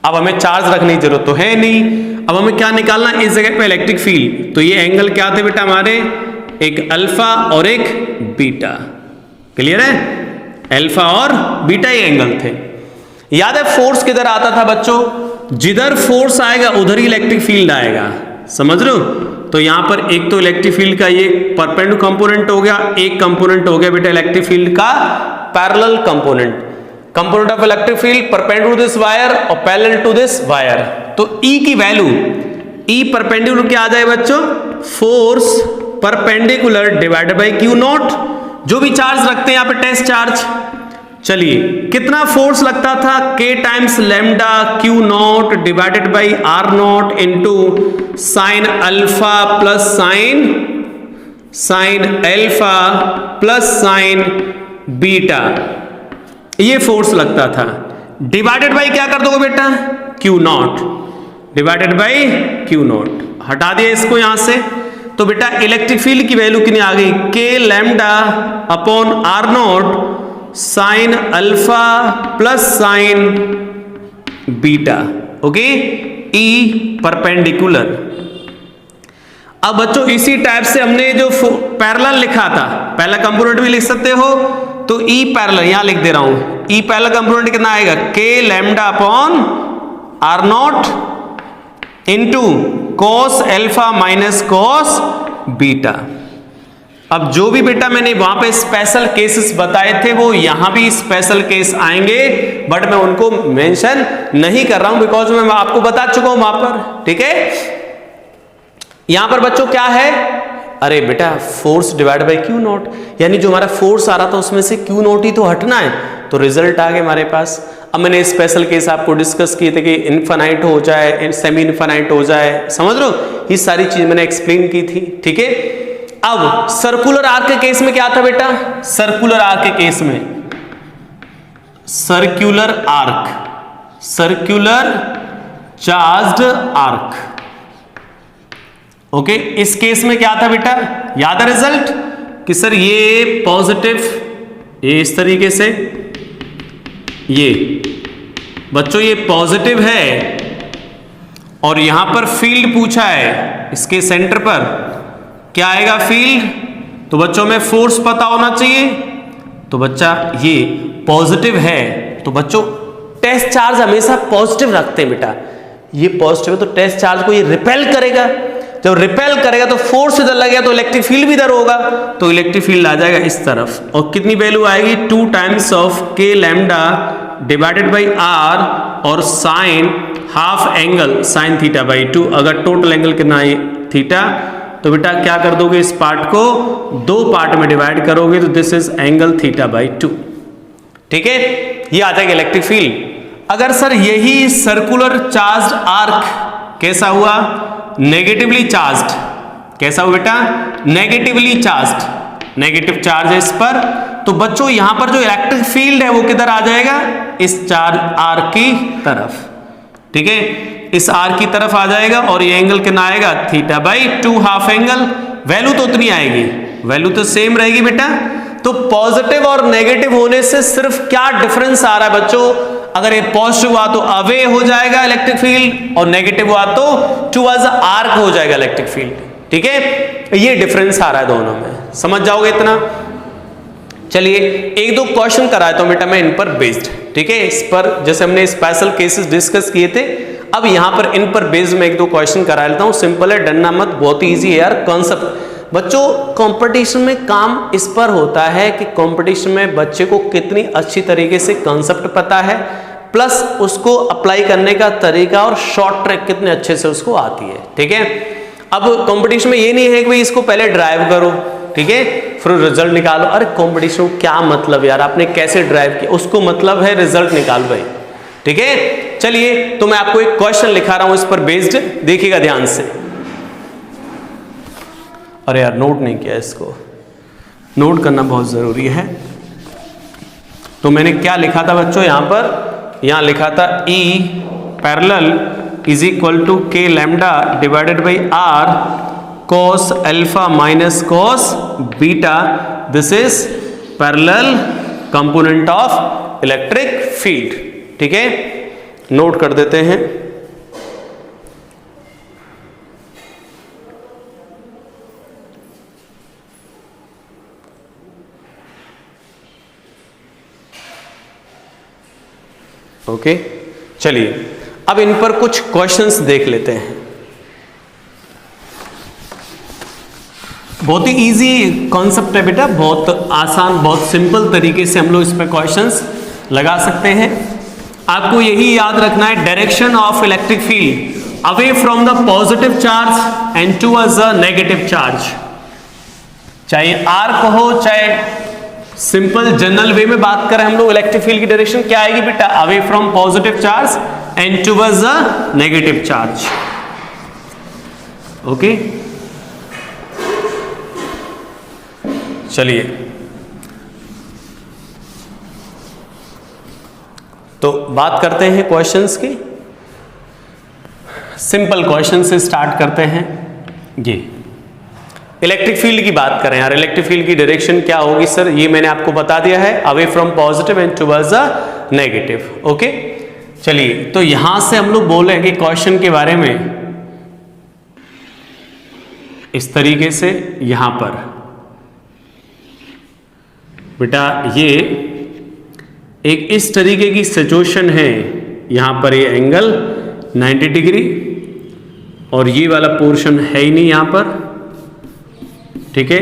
अब हमें चार्ज रखने की जरूरत तो है नहीं, अब हमें क्या निकालना इस जगह पे? Electric field. तो ये एंगल क्या थे बेटा हमारे? एक अल्फा और एक बीटा, क्लियर है? अल्फा और बीटा ये एंगल थे। याद है फोर्स किधर आता था बच्चों? जिधर फोर्स आएगा उधर ही इलेक्ट्रिक फील्ड आएगा, समझ रहे हो? तो यहां पर एक तो इलेक्ट्रिक फील्ड का ये परपेंडिकुलर कंपोनेंट हो गया, एक कंपोनेंट हो गया बेटा इलेक्ट्रिक फील्ड का parallel component of electric field perpendicular to this wire और पैरेलल टू दिस वायर। तो E की वैल्यू, E परपेंडिकुलर क्या आ जाए बच्चों? Force perpendicular divided by Q0, जो भी चार्ज रखते हैं यहां पे टेस्ट चार्ज। चलिए कितना फोर्स लगता था? K times lambda Q0 divided by R0 into sine alpha plus sine alpha plus sign beta, ये फोर्स लगता था। डिवाइडेड बाई क्या कर दोगे बेटा? Q0 divided by Q0। हटा दिया इसको यहां से, तो बेटा इलेक्ट्रिक फील्ड की वैल्यू कितनी आ गई? K lambda upon R0 sine alpha plus sign beta, okay, E perpendicular. अब बच्चों इसी टाइप से हमने जो पैरेलल लिखा था, पहला कंपोनेंट भी लिख सकते हो, तो E पैरेलल यहां लिख दे रहा हूं। E पैरेलल कंपोनेंट कितना आएगा? K lambda upon R0 into cos alpha minus cos beta. अब जो भी बेटा मैंने वहां पे स्पेशल केसेस बताए थे वो यहां भी स्पेशल केस आएंगे, बट मैं उनको मेंशन नहीं कर रहा हूं बिकॉज मैं आपको बता चुका हूं वहां पर, ठीक है। यहां पर बच्चों क्या है? अरे बेटा फोर्स डिवाइड बाई Q0, यानी जो हमारा फोर्स आ रहा था उसमें से Q0 ही तो हटना है, तो रिजल्ट आ गए हमारे पास। अब मैंने स्पेशल केस आपको डिस्कस किए थे कि इनफाइनाइट हो जाए, सेमी इनफाइनाइट हो जाए, समझ लो, ये सारी चीज मैंने एक्सप्लेन की थी, ठीक है। अब सर्कुलर आर्क के केस में क्या था बेटा? सर्कुलर आर्क के केस में सर्कुलर चार्ज्ड आर्क, ओके। इस केस में क्या था बेटा? याद है रिजल्ट कि सर ये पॉजिटिव, ये इस तरीके से, ये बच्चों ये पॉजिटिव है और यहां पर फील्ड पूछा है इसके सेंटर पर, क्या आएगा फील्ड, तो बच्चों में फोर्स पता होना चाहिए, तो बच्चा ये पॉजिटिव है, तो बच्चों टेस्ट चार्ज हमेशा पॉजिटिव रखते हैं बेटा, ये पॉजिटिव है तो टेस्ट चार्ज को ये रिपेल करेगा, जब रिपेल करेगा तो फोर्स इधर लगेगा तो इलेक्ट्रिक फील्ड भी इधर होगा, तो इलेक्ट्रिक फील्ड आ जाएगा इस तरफ, और कितनी वैल्यू आएगी 2 times of k lambda divided by r और sine half angle sine theta by 2, अगर टोटल एंगल कितना है थीटा, तो बेटा क्या कर दोगे इस पार्ट को 2 पार्ट में डिवाइड करोगे, तो this is angle theta by 2, ठीक है, ये आ जाएगा इलेक्ट्रिक फील्ड। अगर सर यही सर्कुलर चार्ज्ड आर्क कैसा हुआ, नेगेटिवली चार्ज्ड, कैसा हुआ बेटा, नेगेटिवली चार्ज्ड, नेगेटिव चार्ज है इस पर, तो बच्चों यहां पर जो इलेक्ट्रिक फील्ड है वो किधर आ जाएगा, इस चार्ज आर्क की तरफ, ठीक है, इस आर्क की तरफ आ जाएगा, और ये एंगल कितना आएगा theta by 2 half angle, value तो उतनी आएगी, वैल्यू तो सेम रहेगी बेटा। तो पॉजिटिव और नेगेटिव होने से सिर्फ क्या डिफरेंस आ रहा है बच्चों, अगर ये पॉजिटिव हुआ तो अवे हो जाएगा इलेक्ट्रिक फील्ड, और नेगेटिव हुआ तो टुवर्ड्स आर्क हो जाएगा इलेक्ट्रिक फील्ड, ठीक है, ये डिफरेंस आ रहा है दोनों में, समझ जाओगे इतना। चलिए एक दो क्वेश्चन कराया तो बेटा मैं इन पर बेस्ड, ठीक है, इस पर जैसे हमने स्पेशल केसेस डिस्कस किए थे, अब यहां पर इन पर बेस्ड में एक दो क्वेश्चन करा लेता हूं, सिंपल है, डरना मत, बहुत इजी है यार कॉन्सेप्ट। बच्चों कंपटीशन में काम इस पर होता है कि कंपटीशन में बच्चे को कितनी अच्छी तरीके से कॉन्सेप्ट पता है, प्लस उसको अप्लाई करने का तरीका और शॉर्ट ट्रिक कितने अच्छे से उसको आती है, ठीक है। अब कंपटीशन में ये नहीं है कि भाई इसको पहले ड्राइव करो, ठीक है, फिर रिजल्ट निकालो, अरे कंपटीशन क्या मतलब यार, आपने कैसे ड्राइव किया, उसको मतलब है रिजल्ट निकाल भाई, ठीक है। चलिए तो मैं आपको एक क्वेश्चन लिखा रहा हूं इस पर बेस्ड, देखिएगा ध्यान से। अरे यार नोट नहीं किया, इसको नोट करना बहुत जरूरी है। तो मैंने क्या लिखा था बच्चों, यहां लिखा था E parallel is equal to k lambda divided by r cos alpha minus cos beta, this is parallel component of electric field, ठीक है, नोट कर देते हैं। ओके चलिए अब इन पर कुछ क्वेश्चंस देख लेते हैं। बहुत ही इजी कॉन्सेप्ट है बेटा, बहुत आसान, बहुत सिंपल तरीके से हम लोग इस पर क्वेश्चंस लगा सकते हैं। आपको यही याद रखना है, direction of electric field away from the positive charge and towards the negative charge, चाहे आर्क हो चाहे सिंपल जनरल वे में बात करें हम लोग, इलेक्ट्रिक फील्ड की डायरेक्शन क्या आएगी बेटा, away from positive charge and towards the negative charge, okay. चलिए तो बात करते हैं क्वेश्चंस की, सिंपल क्वेश्चन से स्टार्ट करते हैं। ये इलेक्ट्रिक फील्ड की बात करें यार, इलेक्ट्रिक फील्ड की डायरेक्शन क्या होगी सर, ये मैंने आपको बता दिया है, away from positive and towards the negative, okay. चलिए तो यहां से हम लोग बोलेंगे क्वेश्चन के बारे में इस तरीके से, यहां पर बेटा ये एक इस तरीके की सिचुएशन है, यहां पर ये एंगल 90 डिग्री और ये वाला पोर्शन है ही नहीं यहां पर, ठीक है,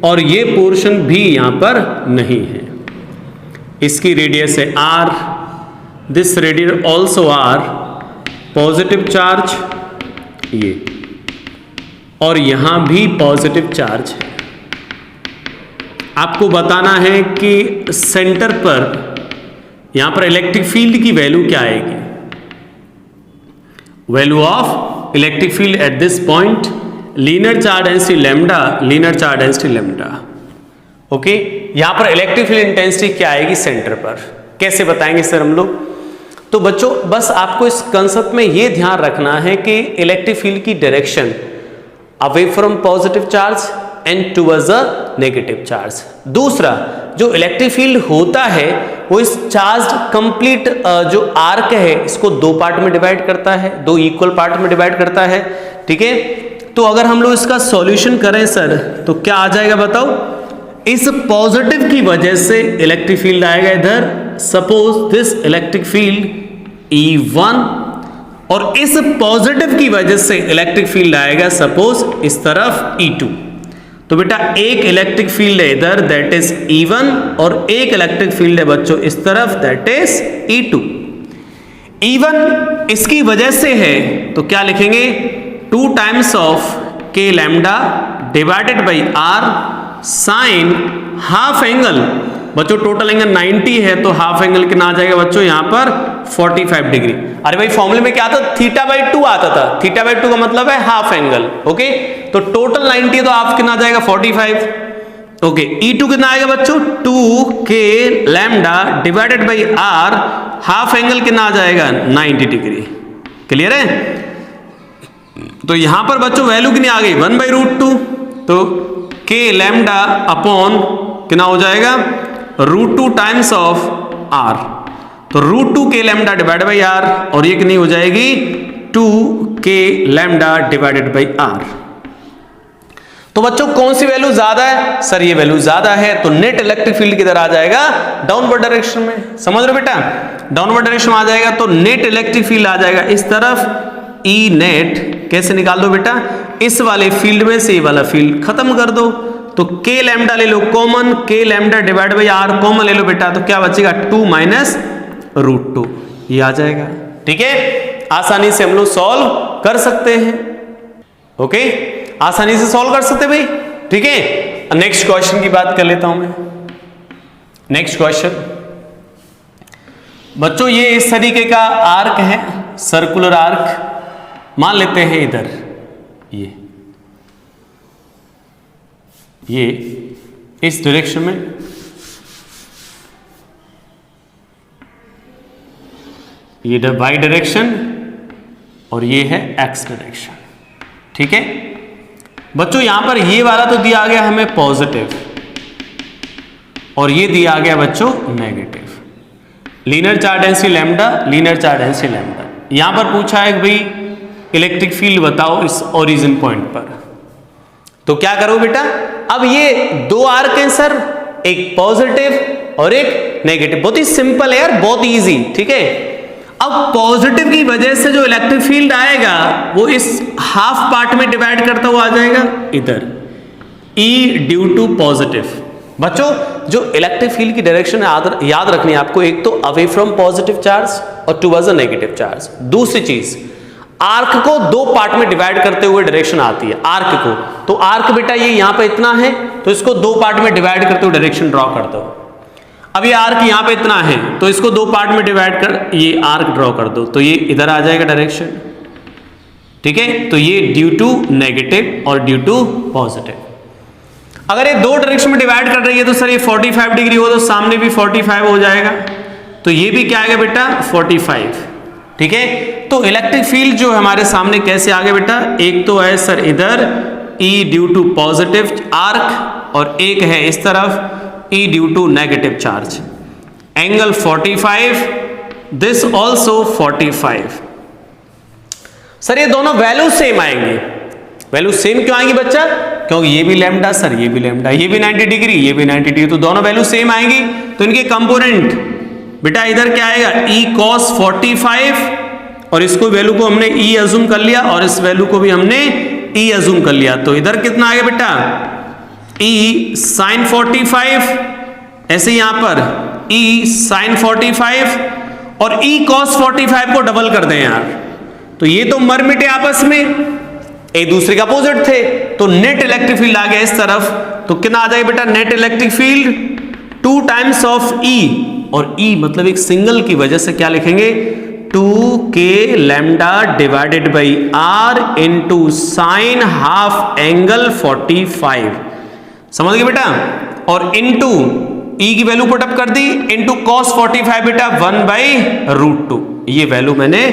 और ये पोर्शन भी यहां पर नहीं है, इसकी रेडियस है r, this radius also r, positive charge ये, और यहां भी पॉजिटिव चार्ज है। आपको बताना है कि सेंटर पर यहां पर इलेक्ट्रिक फील्ड की वैल्यू क्या आएगी, value of electric field at this point, linear charge density lambda, linear charge density lambda, okay. यहां पर इलेक्ट्रिक फील्ड इंटेंसिटी क्या आएगी सेंटर पर, कैसे बताएंगे सर हम लोग। तो बच्चों बस आपको इस कंसेप्ट में ये ध्यान रखना है कि इलेक्ट्रिक फील्ड की direction away from positive charge and towards the negative charge. दूसरा जो इलेक्ट्रिक फील्ड होता है वो इस चार्ज कंप्लीट जो आर्क है इसको 2 पार्ट में डिवाइड करता है, 2 इक्वल पार्ट में डिवाइड करता है, ठीक है। तो अगर हम लोग इसका सॉल्यूशन करें सर तो क्या आ जाएगा बताओ? इस पॉजिटिव की वजह से इलेक्ट्रिक फील्ड आएगा इधर, suppose this electric field E1, और इस पॉजिटिव की वजह से इलेक्ट्रिक फील्ड आएगा सपोज इस तरफ E2। तो बेटा एक इलेक्ट्रिक फील्ड है इधर दैट इज E1 और एक इलेक्ट्रिक फील्ड है बच्चों इस तरफ दैट इज E2। E1 इसकी वजह से है तो क्या लिखेंगे? 2 times of k lambda divided by r sine half angle. बच्चों टोटल एंगल 90 है तो हाफ एंगल कितना आ जाएगा बच्चों यहाँ पर 45 डिग्री। अरे भाई फॉर्मूले में क्या आता था? θ/2 आता था। θ/2 का मतलब है हाफ एंगल। ओके, तो टोटल 90 तो हाफ कितना आ जाएगा 45। ओके, E2 कितना आएगा बच्चों? 2k lambda divided by r, half angle कितना आ जाएगा 90 डिग्री। क्लियर है? तो यहां पर बच्चों वैल्यू कितनी आ गई 1/√2, तो k लैम्डा अपॉन कितना हो जाएगा √2 टाइम्स ऑफ r, तो √2 k lambda divide by r, और ये कितनी हो जाएगी 2k lambda divided by r। तो बच्चों कौन सी वैल्यू ज्यादा है? सर ये वैल्यू ज्यादा है तो नेट इलेक्ट्रिक फील्ड किधर आ जाएगा? डाउनवर्ड डायरेक्शन में। समझ रहे हो बेटा? डाउनवर्ड डायरेक्शन में आ जाएगा तो नेट इलेक्ट्रिक फील्ड आ जाएगा इस तरफ E नेट। कैसे निकाल दो बेटा? इस वाले फील्ड में से ये वाला फील्ड खत्म कर दो, तो k लैम्डा ले लो common, k lambda divide by r common ले लो बेटा, तो क्या बचेगा 2 माइनस √2, ये आ जाएगा। ठीक है, आसानी से हम लोग सॉल्व कर सकते हैं। ओके, आसानी से सॉल्व कर सकते हैं भाई। ठीक है, नेक्स्ट क्वेश्चन की बात कर लेता हूं मैं। नेक्स्ट क्वेश्चन बच्चों ये इस तरीके का आर्क है, सर्कुलर आर्क मान लेते हैं इधर, ये इस डायरेक्शन में, ये y डायरेक्शन और ये है x डायरेक्शन। ठीक है बच्चों, यहां पर ये वाला तो दिया गया हमें पॉजिटिव और ये दिया गया बच्चों negative. Linear charge density lambda, linear charge density lambda. यहां पर पूछा है कि भाई इलेक्ट्रिक फील्ड बताओ इस ओरिजिन पॉइंट पर, तो क्या करो बेटा? अब ये दो आर्क हैं सर, एक पॉजिटिव और एक नेगेटिव। बहुत ही सिंपल है यार, बहुत इजी। ठीक है, अब पॉजिटिव की वजह से जो इलेक्ट्रिक फील्ड आएगा वो इस हाफ पार्ट में डिवाइड करता हुआ आ जाएगा इधर, E ड्यू टू पॉजिटिव। बच्चों जो इलेक्ट्रिक फील्ड की डायरेक्शन याद रखनी है आपको, एक तो अवे फ्रॉम पॉजिटिव चार्ज और टुवर्ड्स अ नेगेटिव चार्ज। दूसरी चीज आर्क को दो पार्ट में डिवाइड करते हुए डायरेक्शन आती है आर्क को, तो आर्क बेटा ये यहां पे इतना है तो इसको दो पार्ट में डिवाइड करते हुए डायरेक्शन ड्रॉ कर दो। अब ये आर्क यहां पे इतना है तो इसको दो पार्ट में डिवाइड कर ये आर्क ड्रॉ कर दो, तो ये इधर आ जाएगा डायरेक्शन। ठीक है, तो ये ड्यू टू नेगेटिव और ड्यू टू पॉजिटिव। अगर ये दो डायरेक्शन में डिवाइड कर रही है तो सर ये 45 डिग्री हो तो सामने भी 45 हो जाएगा, तो ये भी क्या आएगा बेटा 45। ठीक है, तो इलेक्ट्रिक फील्ड जो हमारे सामने कैसे आ गया बेटा? एक तो है सर इधर E due to positive arc और एक है इस तरफ E due to negative charge. Angle 45, this also 45। Sir ये दोनों वैल्यू सेम आएंगे। वैल्यू सेम क्यों आएंगी बच्चा? क्योंकि ये भी लैम्डा सर, ये भी लैम्डा, ये भी 90 डिग्री, ये भी 90 डिग्री, तो दोनों वैल्यू सेम आएंगी। तो इनके कंपोनेंट बेटा इधर क्या आएगा E cos 45, और इसको वैल्यू को हमने E अज्यूम कर लिया और इस वैल्यू को भी हमने E अज्यूम कर लिया, तो इधर कितना आएगा बेटा E sin 45, ऐसे यहां पर E sin 45 और E cos 45 को डबल कर दें यार, तो ये तो मर मिटे आपस में, एक दूसरे के अपोजिट थे, तो नेट इलेक्ट्रिक फील्ड आ गया इस तरफ, तो कितना आ जाएगा बेटा net electric field 2 times of E, और E मतलब एक सिंगल की वजह से क्या लिखेंगे 2k lambda divided by r into sine half angle 45। समझ गए बेटा? और इंटू E की वैल्यू पुटअप कर दी इंटू cos 45 बेटा 1/√2, ये वैल्यू मैंने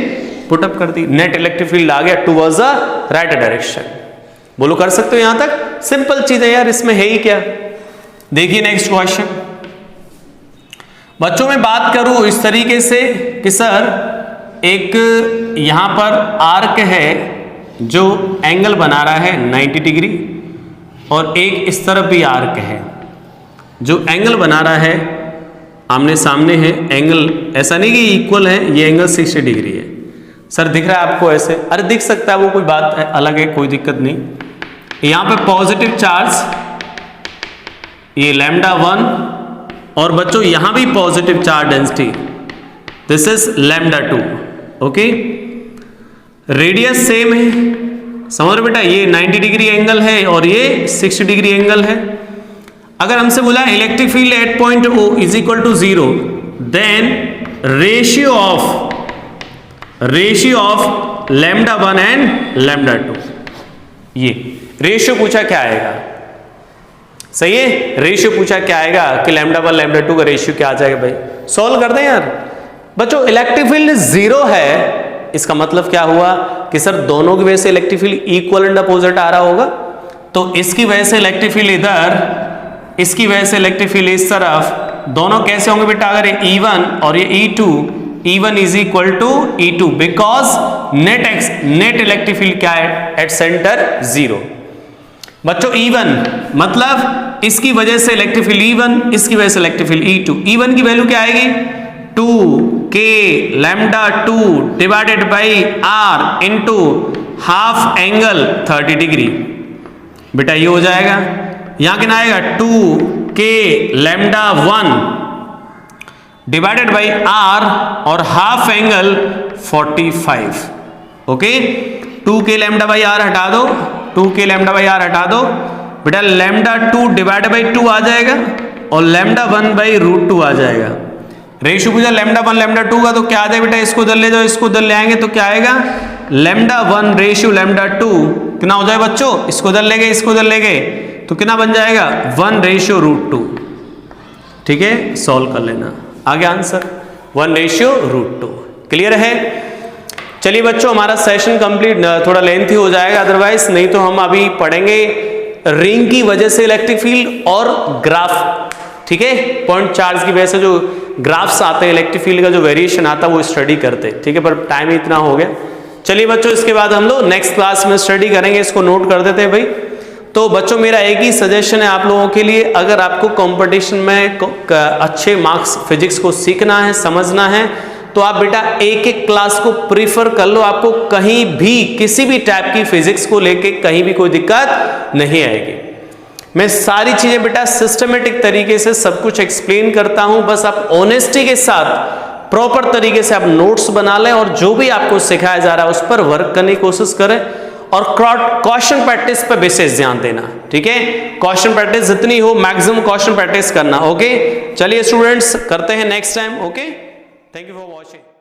पुटअप कर दी। नेट इलेक्ट्रिक फील्ड आ गया टुवर्ड्स द राइट डायरेक्शन। बोलो कर सकते हो यहां तक? सिंपल चीज है यार, इसमें है ही क्या। देखिए नेक्स्ट क्वेश्चन। बच्चों मैं बात करूं इस तरीके से कि सर एक यहां पर आर्क है जो एंगल बना रहा है 90 डिग्री और एक इस तरफ भी आर्क है, जो एंगल बना रहा है आमने सामने है एंगल, ऐसा नहीं कि इक्वल है, ये एंगल 60 डिग्री है। सर दिख रहा है आपको ऐसे? अरे दिख सकता है, वो कोई बात है, अलग है, कोई दिक्कत नहीं। यहां पे पॉजिटिव चार्ज, ये λ1, और बच्चों यहां भी positive charge density, this is λ2। Okay, radius same है, समझ रहे बेटा? ये 90 डिग्री एंगल है और ये 60 डिग्री एंगल है। अगर हमसे बोला electric field at point O is equal to 0, then ratio of λ1 and λ2, ये रेशियो पूछा क्या आएगा? सही है, रेशियो पूछा क्या आएगा कि λ1 λ2 का रेशियो क्या आ जाएगा भाई? सॉल्व कर दें यार। बच्चों इलेक्ट्रिक फील्ड 0 है, इसका मतलब क्या हुआ कि सर दोनों की वजह से electric field equal and opposite आ रहा होगा। तो इसकी वजह से इलेक्ट्रिक फील्ड इधर, इसकी वजह से इलेक्ट्रिक फील्ड इस तरफ, दोनों कैसे होंगे बेटा? अगर ये E1 और ये E2, E1 is equal to E2 because net electric field क्या है? At centre 0। बच्चों E1 मतलब इसकी वजह से इलेक्ट्रिक फील्ड E1, इसकी वजह से इलेक्ट्रिक फील्ड E2। E1 की वैल्यू क्या आएगी? 2k λ2 divided by R into half angle 30 degree. बेटा ये हो जाएगा, यहां कितना आएगा? 2k λ1 डिवाइडेड बाई R और half angle 45। Okay, 2k λ by R हटा दो, 2k λ बाई R हटा दो बेटा, λ2 डिवाइड बाई 2 आ जाएगा और λ1 बाई √2 आ जाएगा। रेशियो पूछा λ1 λ2 का, तो क्या आ जाएगा बेटा? इसको उधर ले जाओ, इसको उधर ले आएंगे तो क्या आएगा? λ1 रेशियो λ2 कितना हो जाएगा बच्चों? इसको उधर ले गए, इसको उधर ले गए तो कितना बन जाएगा? 1 रेशियो √2। ठीक है, सॉल्व कर लेना, आ गया आंसर 1 रेशियो √2। क्लियर है? चलिए बच्चों, हमारा सेशन कंप्लीट, थोड़ा लेंथी हो जाएगा अदरवाइज, नहीं तो हम अभी पढ़ेंगे रिंग की वजह से इलेक्ट्रिक फील्ड और ग्राफ। ठीक है, पॉइंट चार्ज की वजह से जो ग्राफ्स आते हैं इलेक्ट्रिक फील्ड का जो वेरिएशन आता है वो स्टडी करते हैं। ठीक है, पर टाइम ही इतना हो गया। चलिए बच्चों, इसके बाद हम लोग नेक्स्ट क्लास में स्टडी करेंगे, इसको नोट कर देते हैं भाई। तो बच्चों मेरा एक ही सजेशन है आप लोगों के लिए, अगर आपको कंपटीशन में अच्छे मार्क्स फिजिक्स को सीखना है, समझना है, तो आप बेटा एक एक क्लास को प्रीफर कर लो। आपको कहीं भी किसी भी टाइप की फिजिक्स को लेके कहीं भी कोई दिक्कत नहीं आएगी। मैं सारी चीजें बेटा सिस्टमेटिक तरीके से सब कुछ एक्सप्लेन करता हूं, बस आप ऑनेस्टी के साथ प्रॉपर तरीके से आप नोट्स बना लें और जो भी आपको सिखाया जा रहा है उस पर वर्क करने की कोशिश करें और क्वेश्चन प्रैक्टिस पर विशेष ध्यान देना। ठीक है, क्वेश्चन प्रैक्टिस जितनी हो मैक्सिमम क्वेश्चन प्रैक्टिस करना। ओके, चलिए स्टूडेंट्स, करते हैं next time. Okay, thank you for watching.